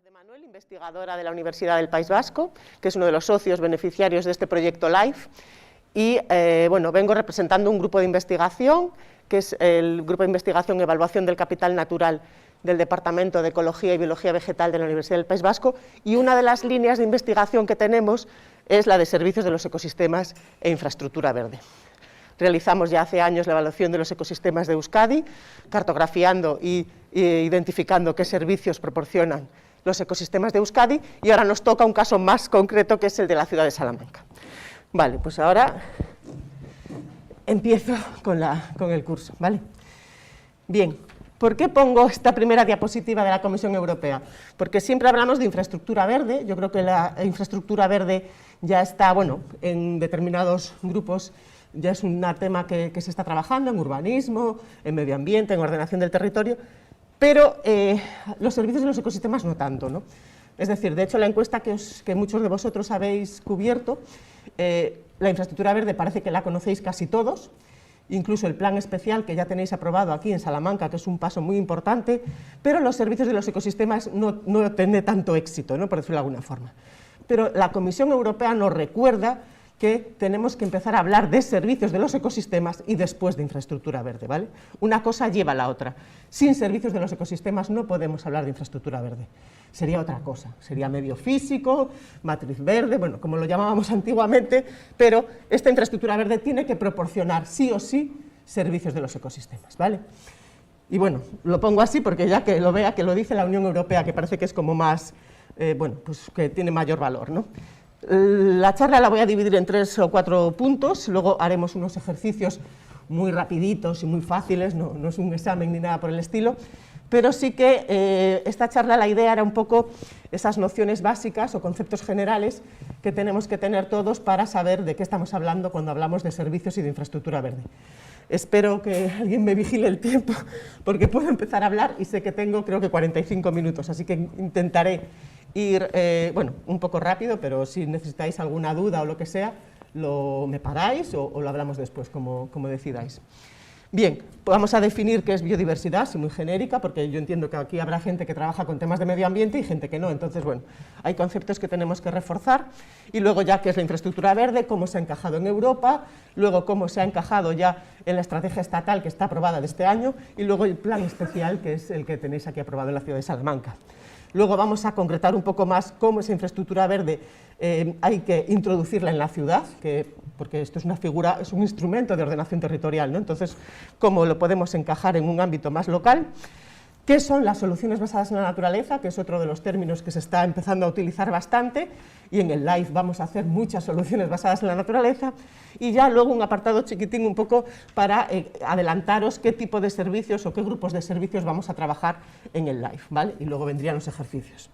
de Manuel, investigadora de la Universidad del País Vasco, que es uno de los socios beneficiarios de este proyecto LIFE, y bueno, vengo representando un grupo de investigación, que es el Grupo de Investigación y Evaluación del Capital Natural del Departamento de Ecología y Biología Vegetal de la Universidad del País Vasco, y una de las líneas de investigación que tenemos es la de servicios de los ecosistemas e infraestructura verde. Realizamos ya hace años la evaluación de los ecosistemas de Euskadi, cartografiando e identificando qué servicios proporcionan los ecosistemas de Euskadi, y ahora nos toca un caso más concreto, que es el de la ciudad de Salamanca. Vale, pues ahora empiezo con el curso, ¿vale? Bien, ¿por qué pongo esta primera diapositiva de la Comisión Europea? Porque siempre hablamos de infraestructura verde. Yo creo que la infraestructura verde ya está, bueno, en determinados grupos, ya es un tema que se está trabajando en urbanismo, en medio ambiente, en ordenación del territorio, pero los servicios de los ecosistemas no tanto, ¿no? Es decir, de hecho, la encuesta que muchos de vosotros habéis cubierto, la infraestructura verde parece que la conocéis casi todos, incluso el plan especial que ya tenéis aprobado aquí en Salamanca, que es un paso muy importante, pero los servicios de los ecosistemas no tienen tanto éxito, ¿no?, por decirlo de alguna forma. Pero la Comisión Europea nos recuerda que tenemos que empezar a hablar de servicios de los ecosistemas y después de infraestructura verde, ¿vale? Una cosa lleva a la otra. Sin servicios de los ecosistemas no podemos hablar de infraestructura verde. Sería otra cosa, sería medio físico, matriz verde, bueno, como lo llamábamos antiguamente, pero esta infraestructura verde tiene que proporcionar sí o sí servicios de los ecosistemas, ¿vale? Y bueno, lo pongo así porque ya que lo vea, que lo dice la Unión Europea, que parece que es como más, bueno, pues que tiene mayor valor, ¿no? La charla la voy a dividir en 3 o 4 puntos, luego haremos unos ejercicios muy rapiditos y muy fáciles, no es un examen ni nada por el estilo, pero sí que esta charla, la idea era un poco esas nociones básicas o conceptos generales que tenemos que tener todos para saber de qué estamos hablando cuando hablamos de servicios y de infraestructura verde. Espero que alguien me vigile el tiempo, porque puedo empezar a hablar y sé que tengo, creo que 45 minutos, así que intentaré ir, bueno, un poco rápido, pero si necesitáis alguna duda o lo que sea, me paráis o lo hablamos después, como decidáis. Bien, vamos a definir qué es biodiversidad, así muy genérica, porque yo entiendo que aquí habrá gente que trabaja con temas de medio ambiente y gente que no, entonces, bueno, hay conceptos que tenemos que reforzar, y luego ya qué es la infraestructura verde, cómo se ha encajado en Europa, luego cómo se ha encajado ya en la estrategia estatal que está aprobada de este año, y luego el plan especial, que es el que tenéis aquí aprobado en la ciudad de Salamanca. Luego vamos a concretar un poco más cómo esa infraestructura verde hay que introducirla en la ciudad, porque esto es una figura, es un instrumento de ordenación territorial, ¿no? Entonces, cómo lo podemos encajar en un ámbito más local. ¿Qué son las soluciones basadas en la naturaleza?, que es otro de los términos que se está empezando a utilizar bastante, y en el LIFE vamos a hacer muchas soluciones basadas en la naturaleza, y ya luego un apartado chiquitín un poco para adelantaros qué tipo de servicios o qué grupos de servicios vamos a trabajar en el LIFE, ¿vale? Y luego vendrían los ejercicios.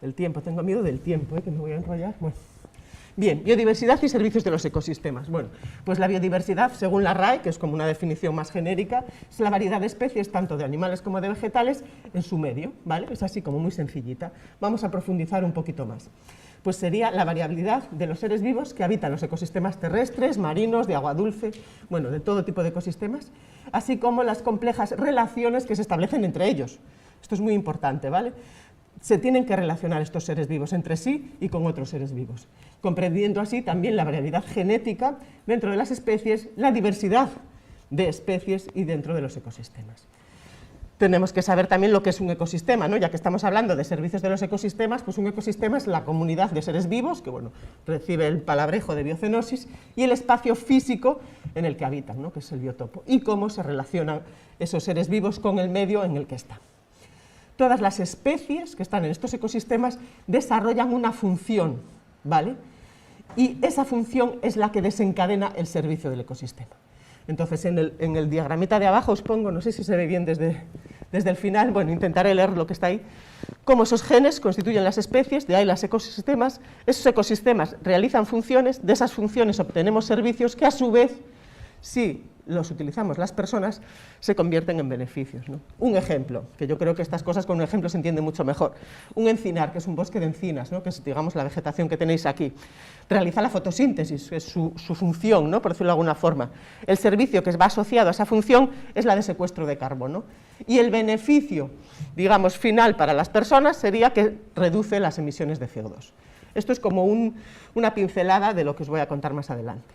El tiempo, tengo miedo del tiempo, que me voy a enrollar. Bueno. Bien, biodiversidad y servicios de los ecosistemas. Bueno, pues la biodiversidad, según la RAE, que es como una definición más genérica, es la variedad de especies, tanto de animales como de vegetales, en su medio, ¿vale? Es así como muy sencillita. Vamos a profundizar un poquito más. Pues sería la variabilidad de los seres vivos que habitan los ecosistemas terrestres, marinos, de agua dulce, bueno, de todo tipo de ecosistemas, así como las complejas relaciones que se establecen entre ellos. Esto es muy importante, ¿vale? Se tienen que relacionar estos seres vivos entre sí y con otros seres vivos, comprendiendo así también la variabilidad genética dentro de las especies, la diversidad de especies y dentro de los ecosistemas. Tenemos que saber también lo que es un ecosistema, ¿no? Ya que estamos hablando de servicios de los ecosistemas, pues un ecosistema es la comunidad de seres vivos, que bueno, recibe el palabrejo de biocenosis, y el espacio físico en el que habitan, ¿no?, que es el biotopo, y cómo se relacionan esos seres vivos con el medio en el que están. Todas las especies que están en estos ecosistemas desarrollan una función, ¿vale? Y esa función es la que desencadena el servicio del ecosistema. Entonces, en el diagramita de abajo os pongo, no sé si se ve bien desde el final, bueno, intentaré leer lo que está ahí, cómo esos genes constituyen las especies, de ahí los ecosistemas. Esos ecosistemas realizan funciones, de esas funciones obtenemos servicios que a su vez, si los utilizamos las personas, se convierten en beneficios, ¿no? Un ejemplo, que yo creo que estas cosas con un ejemplo se entiende mucho mejor. Un encinar, que es un bosque de encinas, ¿no? Que es, digamos, la vegetación que tenéis aquí. Realiza la fotosíntesis, es su función, ¿no? Por decirlo de alguna forma. El servicio que va asociado a esa función es la de secuestro de carbono. Y el beneficio, digamos, final para las personas sería que reduce las emisiones de CO2. Esto es como una pincelada de lo que os voy a contar más adelante.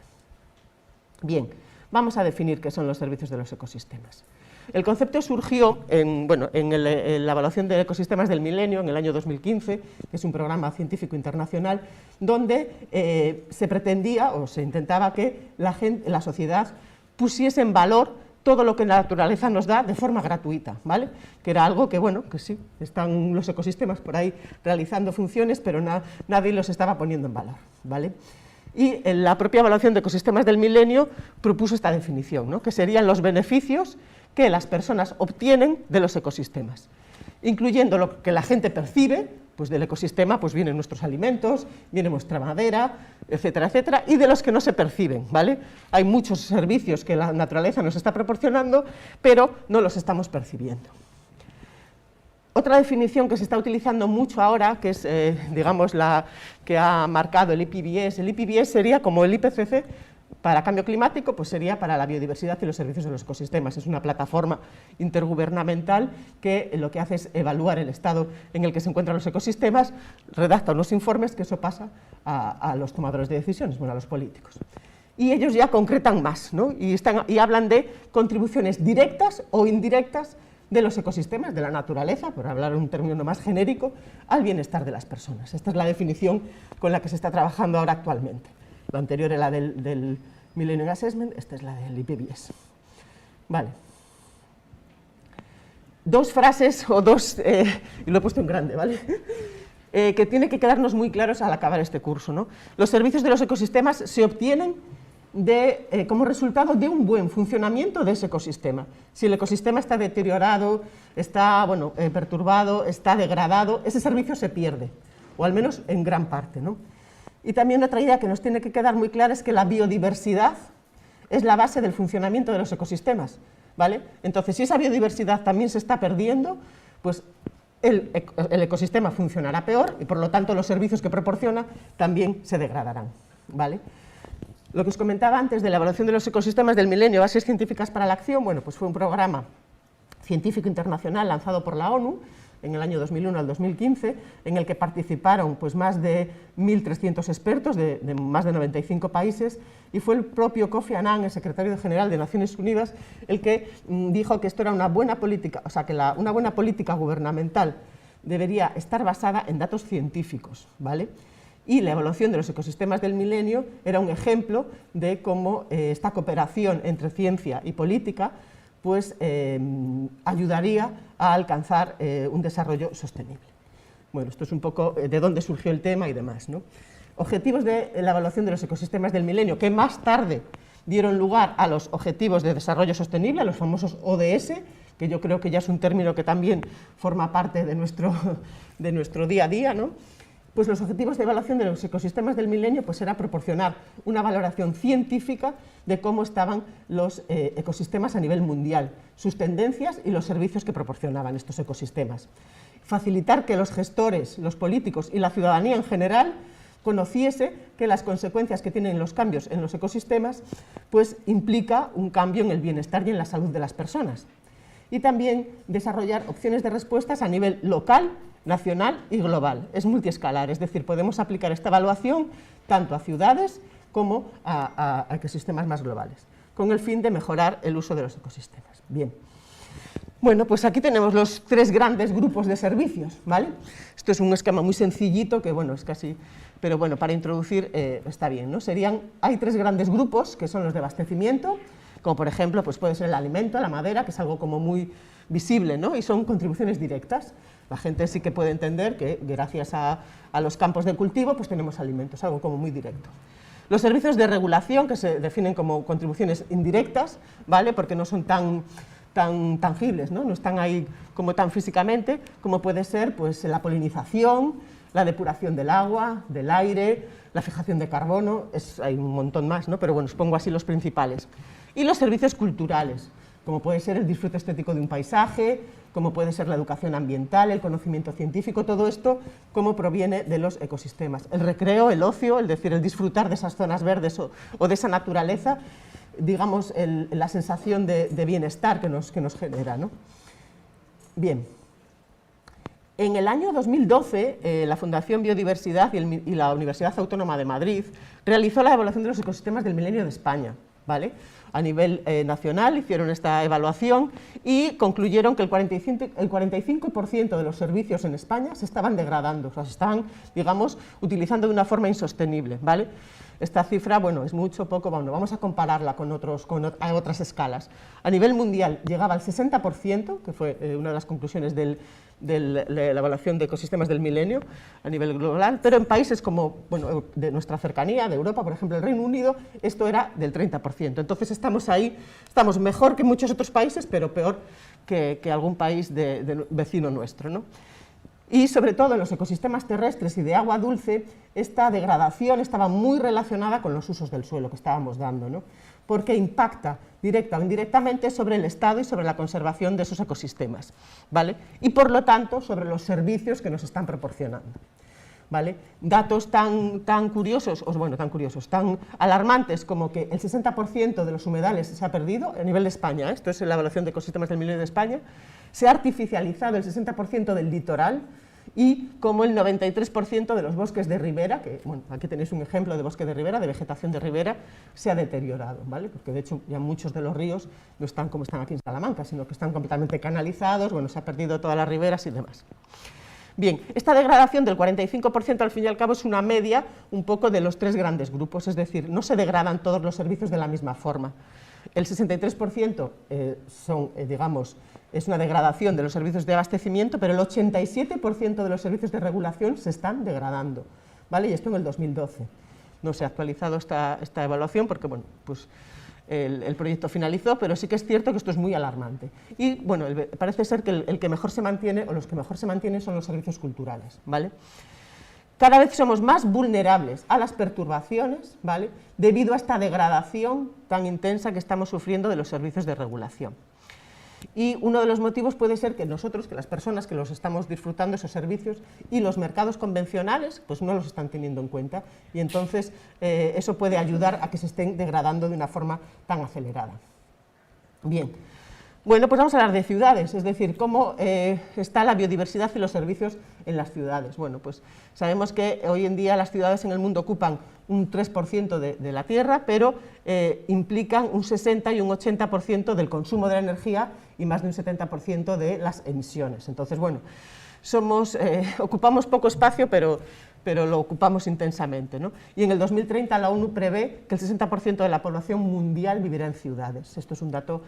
Bien, vamos a definir qué son los servicios de los ecosistemas. El concepto surgió en la evaluación de ecosistemas del milenio, en el año 2015, que es un programa científico internacional, donde se pretendía o se intentaba que la sociedad pusiese en valor todo lo que la naturaleza nos da de forma gratuita, ¿vale? Que era algo que, bueno, que sí, están los ecosistemas por ahí realizando funciones, pero nadie los estaba poniendo en valor, ¿vale? Y en la propia evaluación de ecosistemas del milenio propuso esta definición, ¿no? Que serían los beneficios que las personas obtienen de los ecosistemas, incluyendo lo que la gente percibe, pues del ecosistema pues vienen nuestros alimentos, viene nuestra madera, etcétera, etcétera, y de los que no se perciben, ¿vale? Hay muchos servicios que la naturaleza nos está proporcionando, pero no los estamos percibiendo. Otra definición que se está utilizando mucho ahora, que es, digamos, la que ha marcado el IPBES sería como el IPCC para cambio climático, pues sería para la biodiversidad y los servicios de los ecosistemas. Es una plataforma intergubernamental que lo que hace es evaluar el estado en el que se encuentran los ecosistemas, redacta unos informes, que eso pasa a los tomadores de decisiones, bueno, a los políticos. Y ellos ya concretan más, ¿no? y hablan de contribuciones directas o indirectas de los ecosistemas, de la naturaleza, por hablar en un término más genérico, al bienestar de las personas. Esta es la definición con la que se está trabajando ahora actualmente. Lo anterior era del Millennium Assessment, esta es la del IPBES. Vale. Dos frases, o dos, y lo he puesto en grande, ¿vale? Que tiene que quedarnos muy claros al acabar este curso, ¿no? Los servicios de los ecosistemas se obtienen como resultado de un buen funcionamiento de ese ecosistema. Si el ecosistema está deteriorado, está perturbado, está degradado, ese servicio se pierde, o al menos en gran parte, ¿no? Y también otra idea que nos tiene que quedar muy clara es que la biodiversidad es la base del funcionamiento de los ecosistemas, ¿vale? Entonces, si esa biodiversidad también se está perdiendo, pues el ecosistema funcionará peor y por lo tanto los servicios que proporciona también se degradarán, ¿vale? Lo que os comentaba antes de la evaluación de los ecosistemas del milenio, Bases Científicas para la Acción, bueno, pues fue un programa científico internacional lanzado por la ONU en el año 2001 al 2015, en el que participaron pues, más de 1.300 expertos de más de 95 países, y fue el propio Kofi Annan, el secretario general de Naciones Unidas, el que dijo que esto era una buena política, o sea, que una buena política gubernamental debería estar basada en datos científicos, ¿vale? Y la evaluación de los ecosistemas del milenio era un ejemplo de cómo esta cooperación entre ciencia y política pues, ayudaría a alcanzar un desarrollo sostenible. Bueno, esto es un poco de dónde surgió el tema y demás, ¿no? Objetivos de la evaluación de los ecosistemas del milenio, que más tarde dieron lugar a los Objetivos de Desarrollo Sostenible, a los famosos ODS, que yo creo que ya es un término que también forma parte de nuestro día a día, ¿no? Pues los objetivos de evaluación de los ecosistemas del milenio pues era proporcionar una valoración científica de cómo estaban los ecosistemas a nivel mundial, sus tendencias y los servicios que proporcionaban estos ecosistemas. Facilitar que los gestores, los políticos y la ciudadanía en general conociese que las consecuencias que tienen los cambios en los ecosistemas pues implica un cambio en el bienestar y en la salud de las personas. Y también desarrollar opciones de respuestas a nivel local, nacional y global. Es multiescalar, es decir, podemos aplicar esta evaluación tanto a ciudades como a ecosistemas más globales, con el fin de mejorar el uso de los ecosistemas. Bien. Bueno, pues aquí tenemos los tres grandes grupos de servicios, ¿vale? Esto es un esquema muy sencillito que, bueno, es casi, pero bueno, para introducir está bien, ¿no? Hay tres grandes grupos que son los de abastecimiento, como por ejemplo, pues puede ser el alimento, la madera, que es algo como muy visible, ¿no? Y son contribuciones directas. La gente sí que puede entender que gracias a los campos de cultivo pues tenemos alimentos, algo como muy directo. Los servicios de regulación, que se definen como contribuciones indirectas, ¿vale? Porque no son tan tangibles, ¿no? No están ahí como tan físicamente, como puede ser pues, la polinización, la depuración del agua, del aire, la fijación de carbono, hay un montón más, ¿no? Pero bueno, os pongo así los principales. Y los servicios culturales, como puede ser el disfrute estético de un paisaje, como puede ser la educación ambiental, el conocimiento científico, todo esto como proviene de los ecosistemas. El recreo, el ocio, es decir, el disfrutar de esas zonas verdes o de esa naturaleza, digamos, la sensación de bienestar que nos genera, ¿no? Bien. En el año 2012, la Fundación Biodiversidad y la Universidad Autónoma de Madrid realizó la evaluación de los ecosistemas del milenio de España, ¿vale? A nivel nacional hicieron esta evaluación y concluyeron que el 45% de los servicios en España se estaban degradando, o sea, se estaban, digamos, utilizando de una forma insostenible, ¿vale? Esta cifra, bueno, es mucho, poco, bueno, vamos a compararla con otras escalas. A nivel mundial llegaba al 60%, que fue una de las conclusiones de la evaluación de ecosistemas del milenio a nivel global, pero en países como, bueno, de nuestra cercanía, de Europa, por ejemplo, el Reino Unido, esto era del 30%. Entonces estamos ahí, estamos mejor que muchos otros países, pero peor que algún país vecino nuestro, ¿no? Y sobre todo en los ecosistemas terrestres y de agua dulce, esta degradación estaba muy relacionada con los usos del suelo que estábamos dando, ¿no? Porque impacta directa o indirectamente sobre el estado y sobre la conservación de esos ecosistemas, ¿vale? Y por lo tanto sobre los servicios que nos están proporcionando, ¿vale? Datos tan curiosos, tan alarmantes como que el 60% de los humedales se ha perdido a nivel de España, esto es la evaluación de ecosistemas del milenio de España, se ha artificializado el 60% del litoral y como el 93% de los bosques de ribera, que bueno, aquí tenéis un ejemplo de bosque de ribera, de vegetación de ribera, se ha deteriorado, ¿vale? Porque de hecho ya muchos de los ríos no están como están aquí en Salamanca, sino que están completamente canalizados, bueno, se ha perdido todas las riberas y demás. Bien, esta degradación del 45% al fin y al cabo es una media un poco de los tres grandes grupos, es decir, no se degradan todos los servicios de la misma forma. El 63% digamos, es una degradación de los servicios de abastecimiento, pero el 87% de los servicios de regulación se están degradando, ¿vale? Y esto en el 2012. No se ha actualizado esta evaluación porque, bueno, pues el proyecto finalizó, pero sí que es cierto que esto es muy alarmante. Y, bueno, parece ser que el que mejor se mantiene, o los que mejor se mantienen, son los servicios culturales, ¿vale? Cada vez somos más vulnerables a las perturbaciones, ¿vale? Debido a esta degradación tan intensa que estamos sufriendo de los servicios de regulación. Y uno de los motivos puede ser que nosotros, que las personas que los estamos disfrutando esos servicios y los mercados convencionales, pues no los están teniendo en cuenta y entonces eso puede ayudar a que se estén degradando de una forma tan acelerada. Bien. Bueno, pues vamos a hablar de ciudades, es decir, cómo está la biodiversidad y los servicios en las ciudades. Bueno, pues sabemos que hoy en día las ciudades en el mundo ocupan un 3% de la tierra, pero implican un 60 y un 80% del consumo de la energía y más de un 70% de las emisiones. Entonces, bueno, ocupamos poco espacio, pero lo ocupamos intensamente, ¿no? Y en el 2030 la ONU prevé que el 60% de la población mundial vivirá en ciudades. Esto es un dato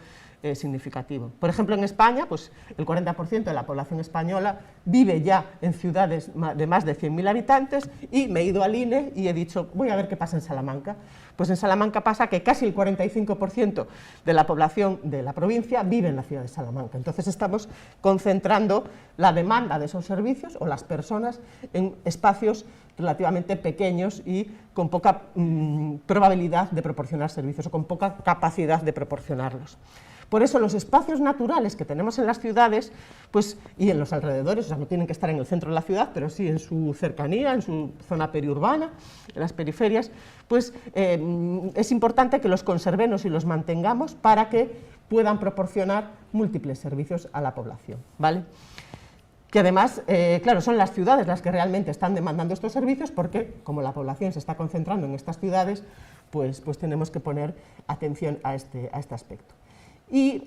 significativo. Por ejemplo, en España, pues el 40% de la población española vive ya en ciudades de más de 100.000 habitantes y me he ido al INE y he dicho, voy a ver qué pasa en Salamanca. Pues en Salamanca pasa que casi el 45% de la población de la provincia vive en la ciudad de Salamanca. Entonces estamos concentrando la demanda de esos servicios o las personas en espacios relativamente pequeños y con poca probabilidad de proporcionar servicios o con poca capacidad de proporcionarlos. Por eso los espacios naturales que tenemos en las ciudades, pues, y en los alrededores, o sea, no tienen que estar en el centro de la ciudad, pero sí en su cercanía, en su zona periurbana, en las periferias, pues es importante que los conservemos y los mantengamos para que puedan proporcionar múltiples servicios a la población, ¿vale? Que además, claro, son las ciudades las que realmente están demandando estos servicios porque, como la población se está concentrando en estas ciudades, pues tenemos que poner atención a este aspecto. Y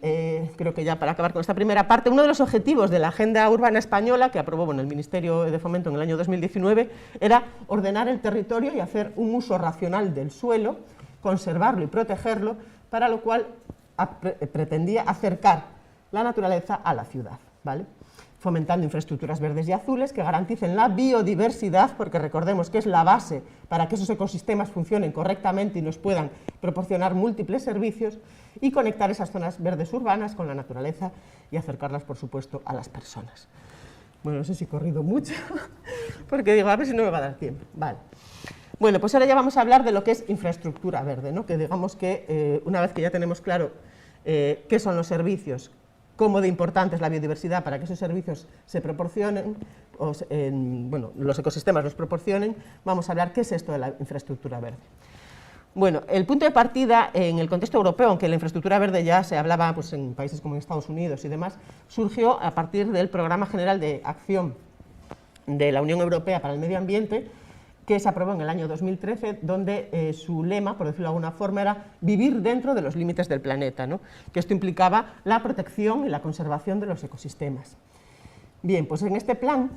creo que ya para acabar con esta primera parte, uno de los objetivos de la Agenda Urbana Española, que aprobó el Ministerio de Fomento en el año 2019, era ordenar el territorio y hacer un uso racional del suelo, conservarlo y protegerlo, para lo cual pretendía acercar la naturaleza a la ciudad, ¿vale? Fomentando infraestructuras verdes y azules que garanticen la biodiversidad, porque recordemos que es la base para que esos ecosistemas funcionen correctamente y nos puedan proporcionar múltiples servicios, y conectar esas zonas verdes urbanas con la naturaleza y acercarlas, por supuesto, a las personas. Bueno, no sé si he corrido mucho, porque digo, a ver si no me va a dar tiempo. Vale. Bueno, pues ahora ya vamos a hablar de lo que es infraestructura verde, ¿no? Que digamos que una vez que ya tenemos claro qué son los servicios, cómo de importante es la biodiversidad para que esos servicios se proporcionen, bueno, los ecosistemas los proporcionen, vamos a hablar qué es esto de la infraestructura verde. Bueno, el punto de partida en el contexto europeo, aunque la infraestructura verde ya se hablaba pues, en países como Estados Unidos y demás, surgió a partir del Programa General de Acción de la Unión Europea para el Medio Ambiente, que se aprobó en el año 2013, donde su lema, por decirlo de alguna forma, era vivir dentro de los límites del planeta, ¿no? Que esto implicaba la protección y la conservación de los ecosistemas. Bien, pues en este plan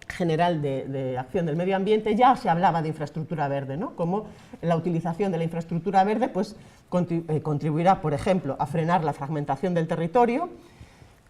general de acción del medio ambiente ya se hablaba de infraestructura verde, ¿no? Como la utilización de la infraestructura verde pues, contribuirá, por ejemplo, a frenar la fragmentación del territorio,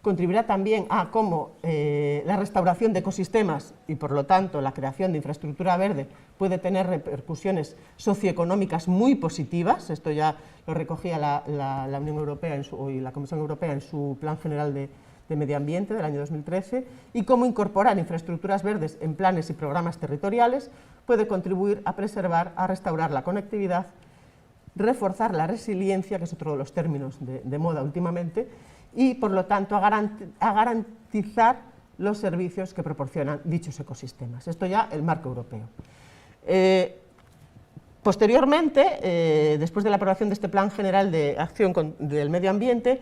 contribuirá también a cómo la restauración de ecosistemas y, por lo tanto, la creación de infraestructura verde puede tener repercusiones socioeconómicas muy positivas. Esto ya lo recogía la Unión Europea y la Comisión Europea en su Plan General de Medio Ambiente del año 2013, y cómo incorporar infraestructuras verdes en planes y programas territoriales puede contribuir a preservar, a restaurar la conectividad, reforzar la resiliencia, que es otro de los términos de moda últimamente, y, por lo tanto, a garantizar los servicios que proporcionan dichos ecosistemas. Esto ya el marco europeo. Posteriormente, después de la aprobación de este Plan General de Acción del Medio Ambiente,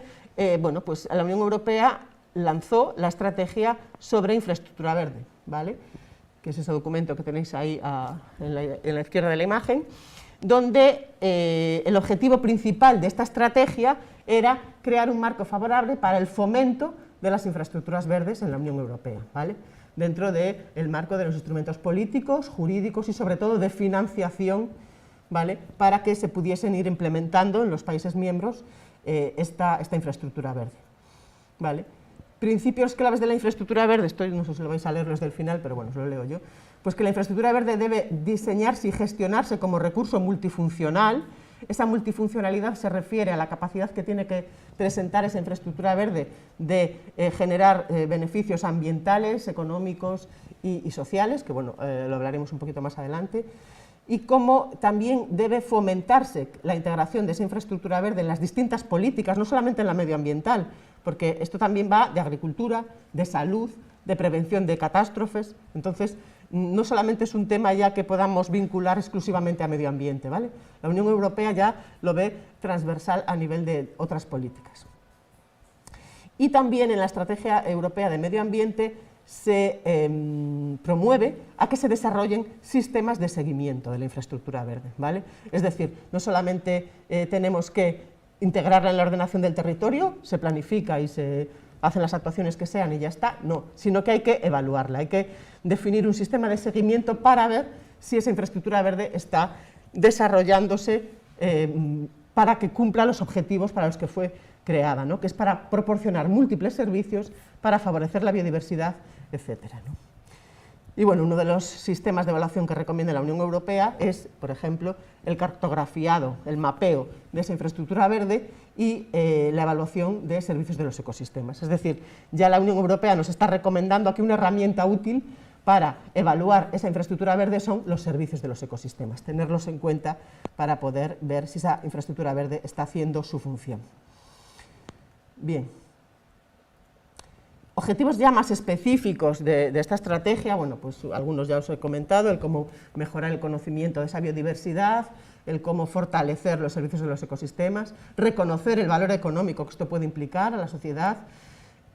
bueno, pues la Unión Europea lanzó la estrategia sobre infraestructura verde, ¿vale? Que es ese documento que tenéis ahí en la izquierda de la imagen, donde el objetivo principal de esta estrategia era crear un marco favorable para el fomento de las infraestructuras verdes en la Unión Europea, ¿vale? Dentro del marco de los instrumentos políticos, jurídicos y sobre todo de financiación, ¿vale? Para que se pudiesen ir implementando en los países miembros esta infraestructura verde, ¿vale? Principios claves de la infraestructura verde, esto no sé si lo vais a leer los del final, pero bueno, os lo leo yo, pues que la infraestructura verde debe diseñarse y gestionarse como recurso multifuncional. Esa multifuncionalidad se refiere a la capacidad que tiene que presentar esa infraestructura verde de generar beneficios ambientales, económicos y sociales, que bueno, lo hablaremos un poquito más adelante, y cómo también debe fomentarse la integración de esa infraestructura verde en las distintas políticas, no solamente en la medioambiental, porque esto también va de agricultura, de salud, de prevención de catástrofes. Entonces, no solamente es un tema ya que podamos vincular exclusivamente a medio ambiente, ¿vale? La Unión Europea ya lo ve transversal a nivel de otras políticas. Y también en la Estrategia Europea de Medio Ambiente se promueve a que se desarrollen sistemas de seguimiento de la infraestructura verde, ¿vale? Es decir, no solamente tenemos que integrarla en la ordenación del territorio, se planifica y se hacen las actuaciones que sean y ya está, no, sino que hay que evaluarla, hay que definir un sistema de seguimiento para ver si esa infraestructura verde está desarrollándose para que cumpla los objetivos para los que fue creada, ¿no? Que es para proporcionar múltiples servicios, para favorecer la biodiversidad, etcétera, ¿no? Y bueno, uno de los sistemas de evaluación que recomienda la Unión Europea es, por ejemplo, el cartografiado, el mapeo de esa infraestructura verde y la evaluación de servicios de los ecosistemas. Es decir, ya la Unión Europea nos está recomendando aquí una herramienta útil para evaluar esa infraestructura verde son los servicios de los ecosistemas, tenerlos en cuenta para poder ver si esa infraestructura verde está haciendo su función. Bien. Objetivos ya más específicos de esta estrategia, bueno, pues algunos ya os he comentado, el cómo mejorar el conocimiento de esa biodiversidad, el cómo fortalecer los servicios de los ecosistemas, reconocer el valor económico que esto puede implicar a la sociedad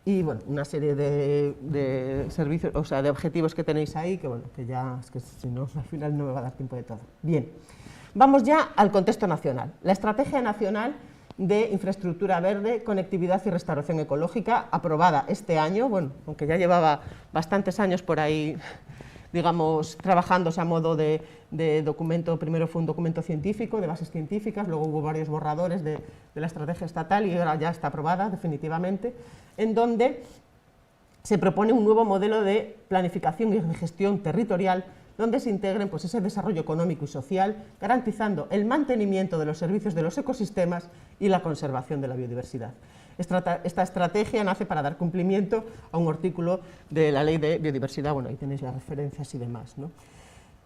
y, bueno, una serie de servicios, o sea, de objetivos que tenéis ahí, que, bueno, que ya, es que si no, al final no me va a dar tiempo de todo. Bien, vamos ya al contexto nacional. La Estrategia Nacional de Infraestructura Verde, Conectividad y Restauración Ecológica, aprobada este año, bueno, aunque ya llevaba bastantes años por ahí, digamos, trabajándose a modo de documento. Primero fue un documento científico, de bases científicas, luego hubo varios borradores de la estrategia estatal y ahora ya está aprobada definitivamente, en donde se propone un nuevo modelo de planificación y gestión territorial donde se integren pues, ese desarrollo económico y social, garantizando el mantenimiento de los servicios de los ecosistemas y la conservación de la biodiversidad. Esta estrategia nace para dar cumplimiento a un artículo de la Ley de Biodiversidad, bueno, ahí tenéis las referencias y demás, ¿no?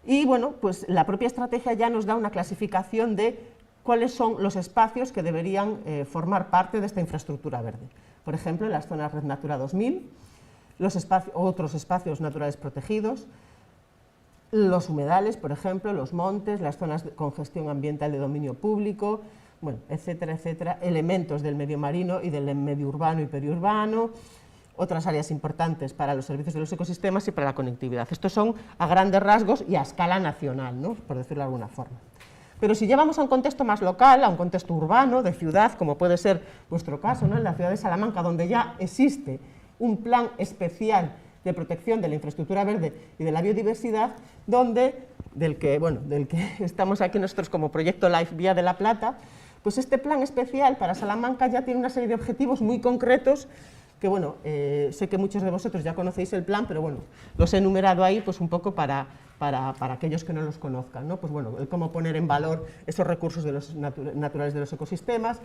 Y bueno, pues la propia estrategia ya nos da una clasificación de cuáles son los espacios que deberían formar parte de esta infraestructura verde. Por ejemplo, las zonas Red Natura 2000, otros espacios naturales protegidos, los humedales, por ejemplo, los montes, las zonas con gestión ambiental de dominio público, bueno, etcétera, etcétera, elementos del medio marino y del medio urbano y periurbano, otras áreas importantes para los servicios de los ecosistemas y para la conectividad. Estos son a grandes rasgos y a escala nacional, ¿no?, por decirlo de alguna forma. Pero si llevamos a un contexto más local, a un contexto urbano, de ciudad, como puede ser vuestro caso, ¿no?, en la ciudad de Salamanca, donde ya existe un plan especial de protección de la infraestructura verde y de la biodiversidad, del que estamos aquí nosotros como proyecto Life Vía de la Plata, pues este plan especial para Salamanca ya tiene una serie de objetivos muy concretos que, bueno, sé que muchos de vosotros ya conocéis el plan, pero bueno, los he enumerado ahí pues un poco para aquellos que no los conozcan, ¿no? Pues bueno, el cómo poner en valor esos recursos de los naturales de los ecosistemas,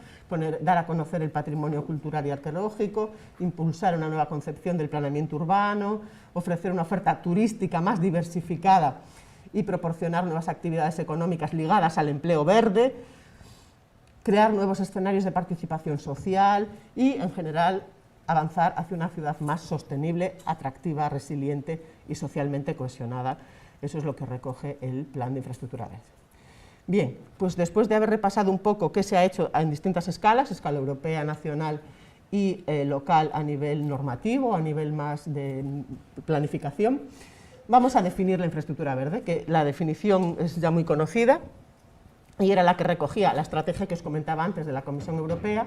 dar a conocer el patrimonio cultural y arqueológico, impulsar una nueva concepción del planeamiento urbano, ofrecer una oferta turística más diversificada y proporcionar nuevas actividades económicas ligadas al empleo verde, crear nuevos escenarios de participación social y, en general, avanzar hacia una ciudad más sostenible, atractiva, resiliente y socialmente cohesionada. Eso es lo que recoge el Plan de Infraestructura Verde. Bien, pues después de haber repasado un poco qué se ha hecho en distintas escalas, escala europea, nacional y local a nivel normativo, a nivel más de planificación, vamos a definir la infraestructura verde, que la definición es ya muy conocida y era la que recogía la estrategia que os comentaba antes de la Comisión Europea,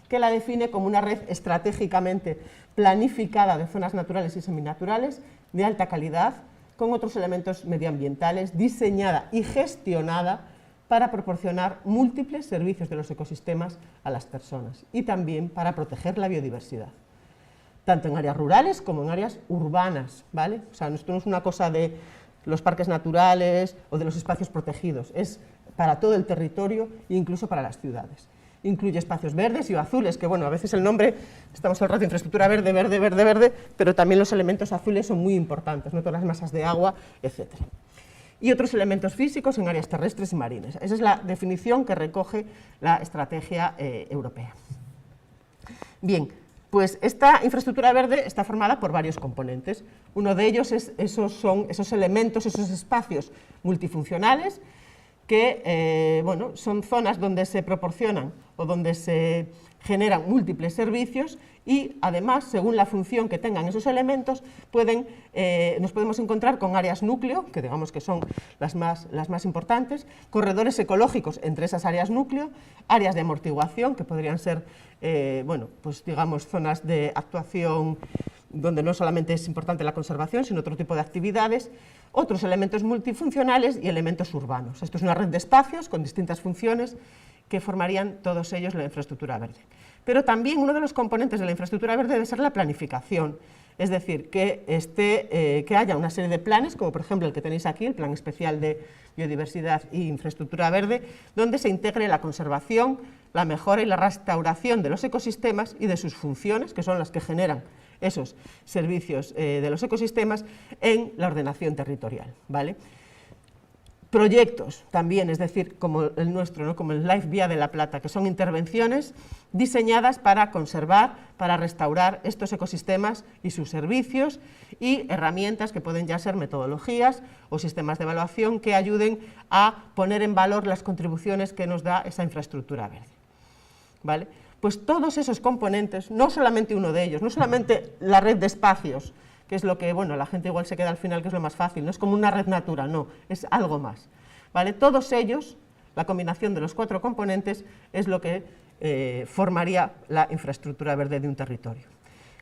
que la define como una red estratégicamente planificada de zonas naturales y seminaturales de alta calidad, con otros elementos medioambientales, diseñada y gestionada para proporcionar múltiples servicios de los ecosistemas a las personas y también para proteger la biodiversidad, tanto en áreas rurales como en áreas urbanas, ¿vale? O sea, esto no es una cosa de los parques naturales o de los espacios protegidos, es para todo el territorio e incluso para las ciudades. Incluye espacios verdes y azules, que bueno, a veces el nombre, estamos todo el rato de infraestructura verde, verde, verde, verde, pero también los elementos azules son muy importantes, ¿no?, todas las masas de agua, etc. Y otros elementos físicos en áreas terrestres y marinas. Esa es la definición que recoge la estrategia europea. Bien, pues esta infraestructura verde está formada por varios componentes. Uno de ellos son esos elementos, esos espacios multifuncionales, que bueno, son zonas donde se proporcionan o donde se generan múltiples servicios y además, según la función que tengan esos elementos, nos podemos encontrar con áreas núcleo, que digamos que son las más importantes, corredores ecológicos entre esas áreas núcleo, áreas de amortiguación, que podrían ser bueno, pues digamos zonas de actuación donde no solamente es importante la conservación, sino otro tipo de actividades, otros elementos multifuncionales y elementos urbanos. Esto es una red de espacios con distintas funciones que formarían todos ellos la infraestructura verde. Pero también uno de los componentes de la infraestructura verde debe ser la planificación, es decir, que haya una serie de planes, como por ejemplo el que tenéis aquí, el Plan Especial de Biodiversidad y Infraestructura Verde, donde se integre la conservación, la mejora y la restauración de los ecosistemas y de sus funciones, que son las que generan esos servicios de los ecosistemas en la ordenación territorial, ¿vale? Proyectos también, es decir, como el nuestro, ¿no?, como el Life Vía de la Plata, que son intervenciones diseñadas para conservar, para restaurar estos ecosistemas y sus servicios, y herramientas que pueden ya ser metodologías o sistemas de evaluación que ayuden a poner en valor las contribuciones que nos da esa infraestructura verde, ¿vale? Pues todos esos componentes, no solamente uno de ellos, no solamente la red de espacios, que es lo que, bueno, la gente igual se queda al final, que es lo más fácil, no es como una red Natura, no, es algo más, ¿vale? Todos ellos, la combinación de los 4 componentes, es lo que formaría la infraestructura verde de un territorio,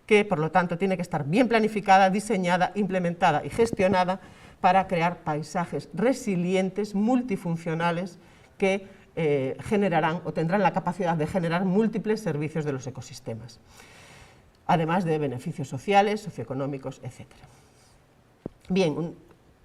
que por lo tanto tiene que estar bien planificada, diseñada, implementada y gestionada para crear paisajes resilientes, multifuncionales, que generarán o tendrán la capacidad de generar múltiples servicios de los ecosistemas, además de beneficios sociales, socioeconómicos, etc. Bien,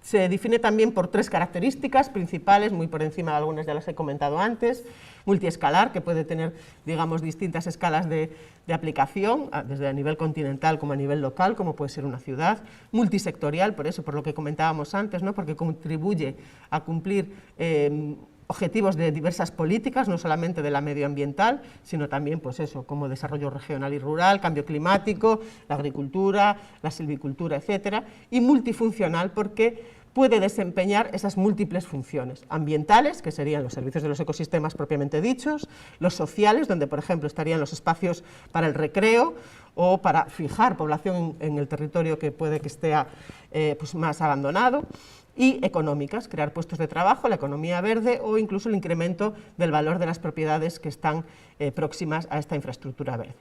Se define también por 3 características principales, muy por encima de algunas de las que he comentado antes: multiescalar, que puede tener, digamos, distintas escalas de aplicación, desde a nivel continental como a nivel local, como puede ser una ciudad; multisectorial, por eso, por lo que comentábamos antes, ¿no?, porque contribuye a cumplir objetivos de diversas políticas, no solamente de la medioambiental, sino también, pues eso, como desarrollo regional y rural, cambio climático, la agricultura, la silvicultura, etcétera; y multifuncional, porque puede desempeñar esas múltiples funciones: ambientales, que serían los servicios de los ecosistemas propiamente dichos; los sociales, donde por ejemplo estarían los espacios para el recreo o para fijar población en el territorio que puede que esté pues más abandonado; y económicas, crear puestos de trabajo, la economía verde, o incluso el incremento del valor de las propiedades que están próximas a esta infraestructura verde.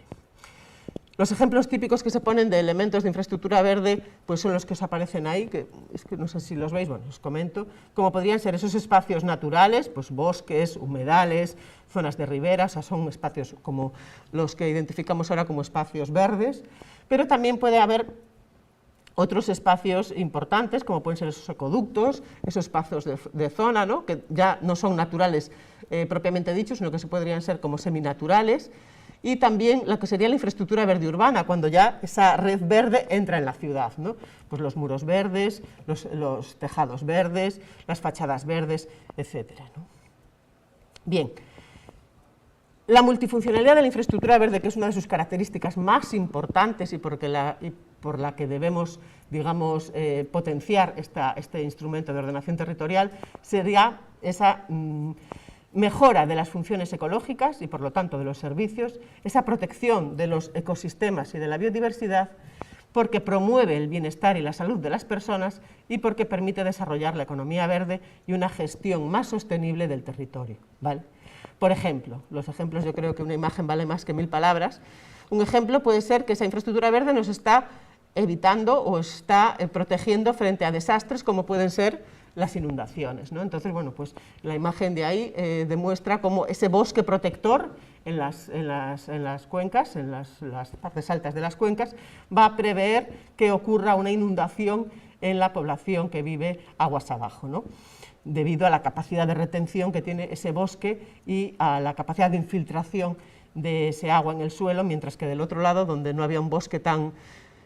Los ejemplos típicos que se ponen de elementos de infraestructura verde pues son los que os aparecen ahí, que es que no sé si los veis, bueno, os comento, como podrían ser esos espacios naturales, pues bosques, humedales, zonas de ribera, o sea, son espacios como los que identificamos ahora como espacios verdes, pero también puede haber otros espacios importantes, como pueden ser esos ecoductos, esos espacios de zona, ¿no?, que ya no son naturales propiamente dichos, sino que se podrían ser como seminaturales; y también lo que sería la infraestructura verde urbana, cuando ya esa red verde entra en la ciudad, ¿no?, pues los muros verdes, los tejados verdes, las fachadas verdes, etcétera, ¿no? Bien, la multifuncionalidad de la infraestructura verde, que es una de sus características más importantes y por la que debemos, digamos, potenciar este instrumento de ordenación territorial, sería esa mejora de las funciones ecológicas y por lo tanto de los servicios, esa protección de los ecosistemas y de la biodiversidad, porque promueve el bienestar y la salud de las personas y porque permite desarrollar la economía verde y una gestión más sostenible del territorio, ¿vale? Por ejemplo, los ejemplos, yo creo que una imagen vale más que 1000 palabras. Un ejemplo puede ser que esa infraestructura verde nos está evitando o está protegiendo frente a desastres como pueden ser las inundaciones, ¿no? Entonces, bueno, pues la imagen de ahí demuestra cómo ese bosque protector en las cuencas, en las partes altas de las cuencas, va a prever que ocurra una inundación en la población que vive aguas abajo, ¿no?, debido a la capacidad de retención que tiene ese bosque y a la capacidad de infiltración de ese agua en el suelo, mientras que del otro lado, donde no había un bosque tan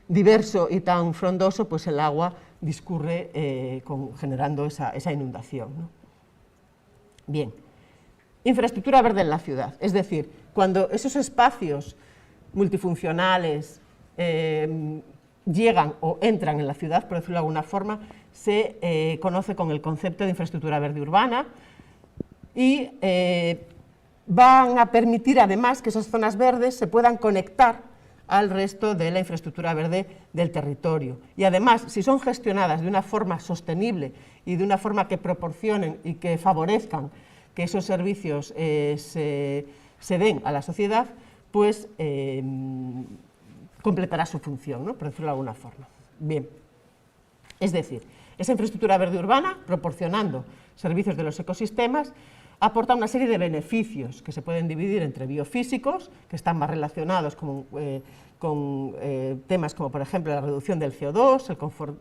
diverso y tan frondoso, pues el agua discurre generando esa inundación, ¿no? Bien, infraestructura verde en la ciudad, es decir, cuando esos espacios multifuncionales llegan o entran en la ciudad, por decirlo de alguna forma, se conoce con el concepto de infraestructura verde urbana y van a permitir además que esas zonas verdes se puedan conectar al resto de la infraestructura verde del territorio. Y además, si son gestionadas de una forma sostenible y de una forma que proporcionen y que favorezcan que esos servicios se den a la sociedad, pues completará su función, ¿no?, por decirlo de alguna forma. Bien, es decir, esa infraestructura verde urbana, proporcionando servicios de los ecosistemas, aporta una serie de beneficios que se pueden dividir entre biofísicos, que están más relacionados con temas como, por ejemplo, la reducción del CO2, el confort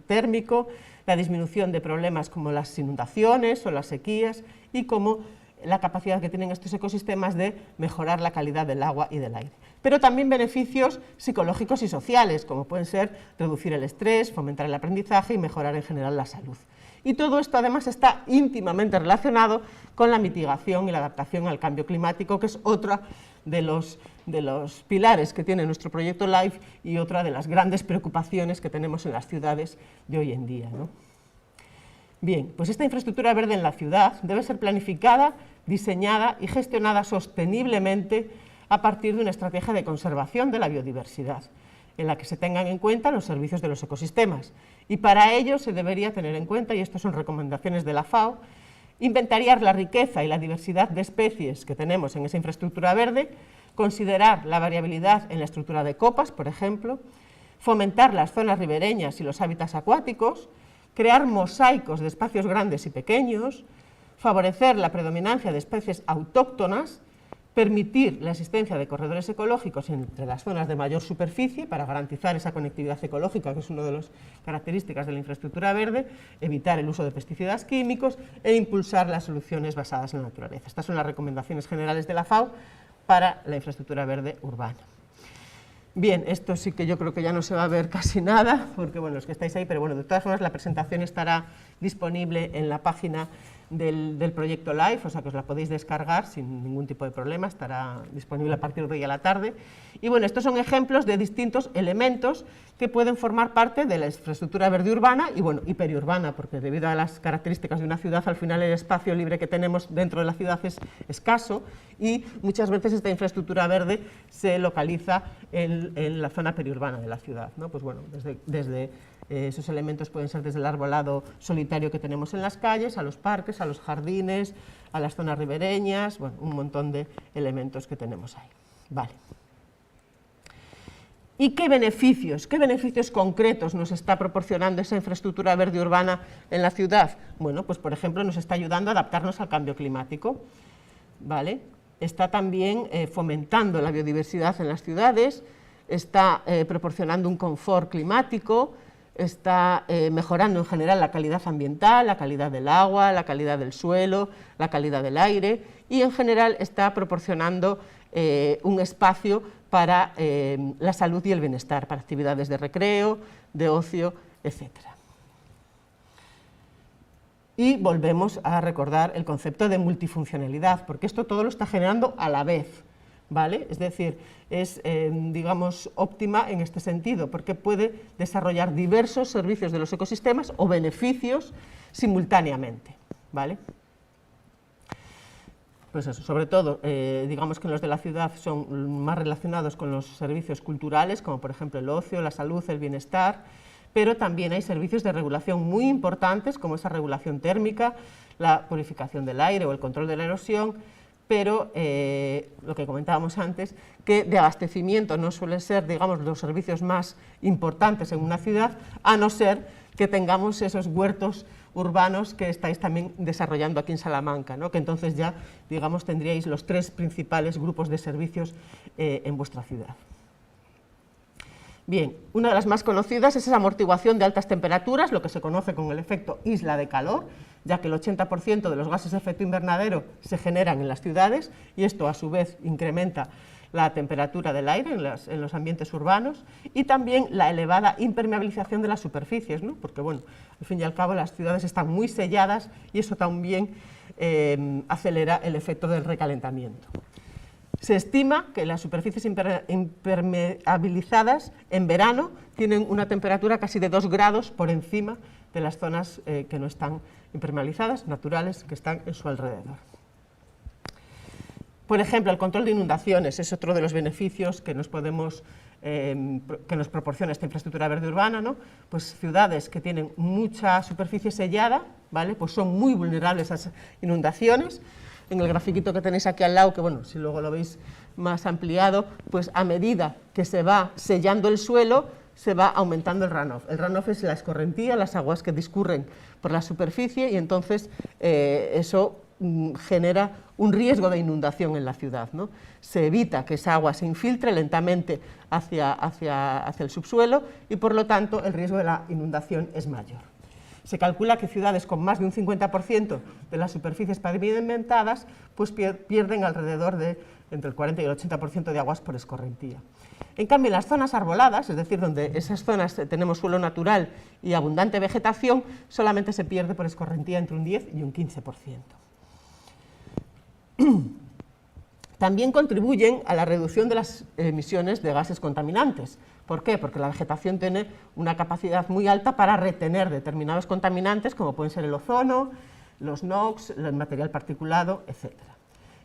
térmico, la disminución de problemas como las inundaciones o las sequías, y como la capacidad que tienen estos ecosistemas de mejorar la calidad del agua y del aire. Pero también beneficios psicológicos y sociales, como pueden ser reducir el estrés, fomentar el aprendizaje y mejorar en general la salud. Y todo esto además está íntimamente relacionado con la mitigación y la adaptación al cambio climático, que es otra de los pilares que tiene nuestro proyecto LIFE y otra de las grandes preocupaciones que tenemos en las ciudades de hoy en día, ¿no? Bien, pues esta infraestructura verde en la ciudad debe ser planificada, diseñada y gestionada sosteniblemente a partir de una estrategia de conservación de la biodiversidad, en la que se tengan en cuenta los servicios de los ecosistemas. Y para ello se debería tener en cuenta, y estas son recomendaciones de la FAO, inventariar la riqueza y la diversidad de especies que tenemos en esa infraestructura verde, considerar la variabilidad en la estructura de copas, por ejemplo, fomentar las zonas ribereñas y los hábitats acuáticos, crear mosaicos de espacios grandes y pequeños, favorecer la predominancia de especies autóctonas, permitir la existencia de corredores ecológicos entre las zonas de mayor superficie para garantizar esa conectividad ecológica, que es una de las características de la infraestructura verde, evitar el uso de pesticidas químicos e impulsar las soluciones basadas en la naturaleza. Estas son las recomendaciones generales de la FAO para la infraestructura verde urbana. Bien, esto sí que yo creo que ya no se va a ver casi nada, porque bueno, los que estáis ahí, pero bueno, de todas formas la presentación estará disponible en la página del proyecto LIFE, o sea que os la podéis descargar sin ningún tipo de problema, estará disponible a partir de hoy a la tarde. Y bueno, estos son ejemplos de distintos elementos que pueden formar parte de la infraestructura verde urbana y bueno, y periurbana, porque debido a las características de una ciudad, al final el espacio libre que tenemos dentro de la ciudad es escaso y muchas veces esta infraestructura verde se localiza en la zona periurbana de la ciudad, ¿no? Pues bueno, desde esos elementos pueden ser desde el arbolado solitario que tenemos en las calles, a los parques, a los jardines, a las zonas ribereñas, bueno, un montón de elementos que tenemos ahí. Vale. ¿Y qué beneficios concretos nos está proporcionando esa infraestructura verde urbana en la ciudad? Bueno, pues por ejemplo nos está ayudando a adaptarnos al cambio climático, ¿vale? Está también fomentando la biodiversidad en las ciudades, está proporcionando un confort climático, está mejorando en general la calidad ambiental, la calidad del agua, la calidad del suelo, la calidad del aire y en general está proporcionando un espacio para la salud y el bienestar, para actividades de recreo, de ocio, etc. Y volvemos a recordar el concepto de multifuncionalidad, porque esto todo lo está generando a la vez, ¿vale? Es decir, es, digamos, óptima en este sentido, porque puede desarrollar diversos servicios de los ecosistemas o beneficios simultáneamente, ¿vale? Pues eso, sobre todo, digamos que los de la ciudad son más relacionados con los servicios culturales, como por ejemplo el ocio, la salud, el bienestar, pero también hay servicios de regulación muy importantes, como esa regulación térmica, la purificación del aire o el control de la erosión, pero lo que comentábamos antes, que de abastecimiento no suele ser, digamos, los servicios más importantes en una ciudad, a no ser que tengamos esos huertos urbanos que estáis también desarrollando aquí en Salamanca, ¿no? Que entonces ya, digamos, tendríais los tres principales grupos de servicios en vuestra ciudad. Bien, una de las más conocidas es esa amortiguación de altas temperaturas, lo que se conoce como el efecto isla de calor, ya que el 80% de los gases de efecto invernadero se generan en las ciudades y esto a su vez incrementa la temperatura del aire en los ambientes urbanos y también la elevada impermeabilización de las superficies, ¿no? Porque bueno, al fin y al cabo las ciudades están muy selladas y eso también acelera el efecto del recalentamiento. Se estima que las superficies impermeabilizadas en verano tienen una temperatura casi de 2 grados por encima de las zonas que no están impermeabilizadas, naturales, que están en su alrededor. Por ejemplo, el control de inundaciones es otro de los beneficios que nos proporciona esta infraestructura verde urbana, ¿no? Pues ciudades que tienen mucha superficie sellada, ¿vale? Pues son muy vulnerables a esas inundaciones. En el grafiquito que tenéis aquí al lado, que bueno, si luego lo veis más ampliado, pues a medida que se va sellando el suelo, se va aumentando el runoff. El runoff es la escorrentía, las aguas que discurren por la superficie y entonces eso genera un riesgo de inundación en la ciudad, ¿no? Se evita que esa agua se infiltre lentamente hacia el subsuelo y por lo tanto el riesgo de la inundación es mayor. Se calcula que ciudades con más de un 50% de las superficies pavimentadas pues pierden alrededor de entre el 40 y el 80% de aguas por escorrentía. En cambio, en las zonas arboladas, es decir, donde esas zonas tenemos suelo natural y abundante vegetación, solamente se pierde por escorrentía entre un 10 y un 15%. También contribuyen a la reducción de las emisiones de gases contaminantes. ¿Por qué? Porque la vegetación tiene una capacidad muy alta para retener determinados contaminantes, como pueden ser el ozono, los NOx, el material particulado, etc.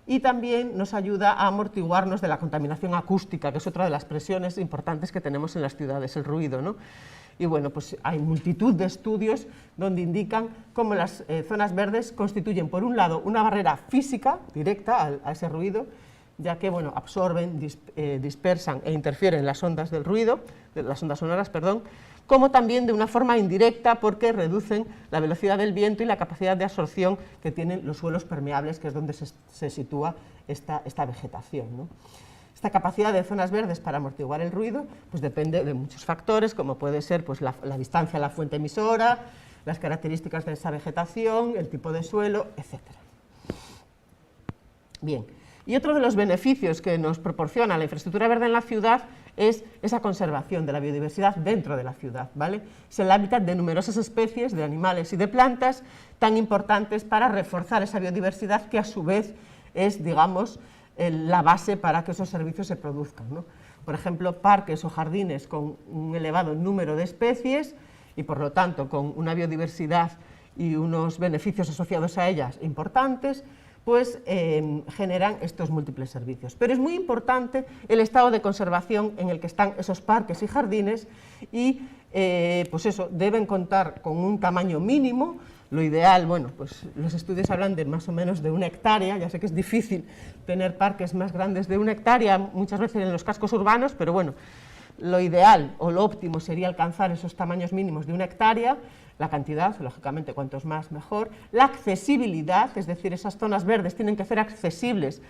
Y también nos ayuda a amortiguarnos de la contaminación acústica, que es otra de las presiones importantes que tenemos en las ciudades, el ruido, ¿no? Y bueno, pues hay multitud de estudios donde indican cómo las zonas verdes constituyen, por un lado, una barrera física directa a ese ruido, ya que bueno, absorben, dispersan e interfieren las ondas del ruido, las ondas sonoras, perdón, como también de una forma indirecta porque reducen la velocidad del viento y la capacidad de absorción que tienen los suelos permeables, que es donde se sitúa esta vegetación, ¿no? Esta capacidad de zonas verdes para amortiguar el ruido pues depende de muchos factores, como puede ser pues, la distancia a la fuente emisora, las características de esa vegetación, el tipo de suelo, etc. Bien, y otro de los beneficios que nos proporciona la infraestructura verde en la ciudad es esa conservación de la biodiversidad dentro de la ciudad, ¿vale? Es el hábitat de numerosas especies de animales y de plantas tan importantes para reforzar esa biodiversidad que a su vez es, digamos, la base para que esos servicios se produzcan, ¿no? Por ejemplo, parques o jardines con un elevado número de especies y por lo tanto con una biodiversidad y unos beneficios asociados a ellas importantes, pues generan estos múltiples servicios. Pero es muy importante el estado de conservación en el que están esos parques y jardines y pues eso, deben contar con un tamaño mínimo. Lo ideal, bueno, pues los estudios hablan de más o menos de 1 hectárea, ya sé que es difícil tener parques más grandes de 1 hectárea, muchas veces en los cascos urbanos, pero bueno, lo ideal o lo óptimo sería alcanzar esos tamaños mínimos de 1 hectárea, la cantidad, lógicamente, cuantos más mejor, la accesibilidad, es decir, esas zonas verdes tienen que ser accesibles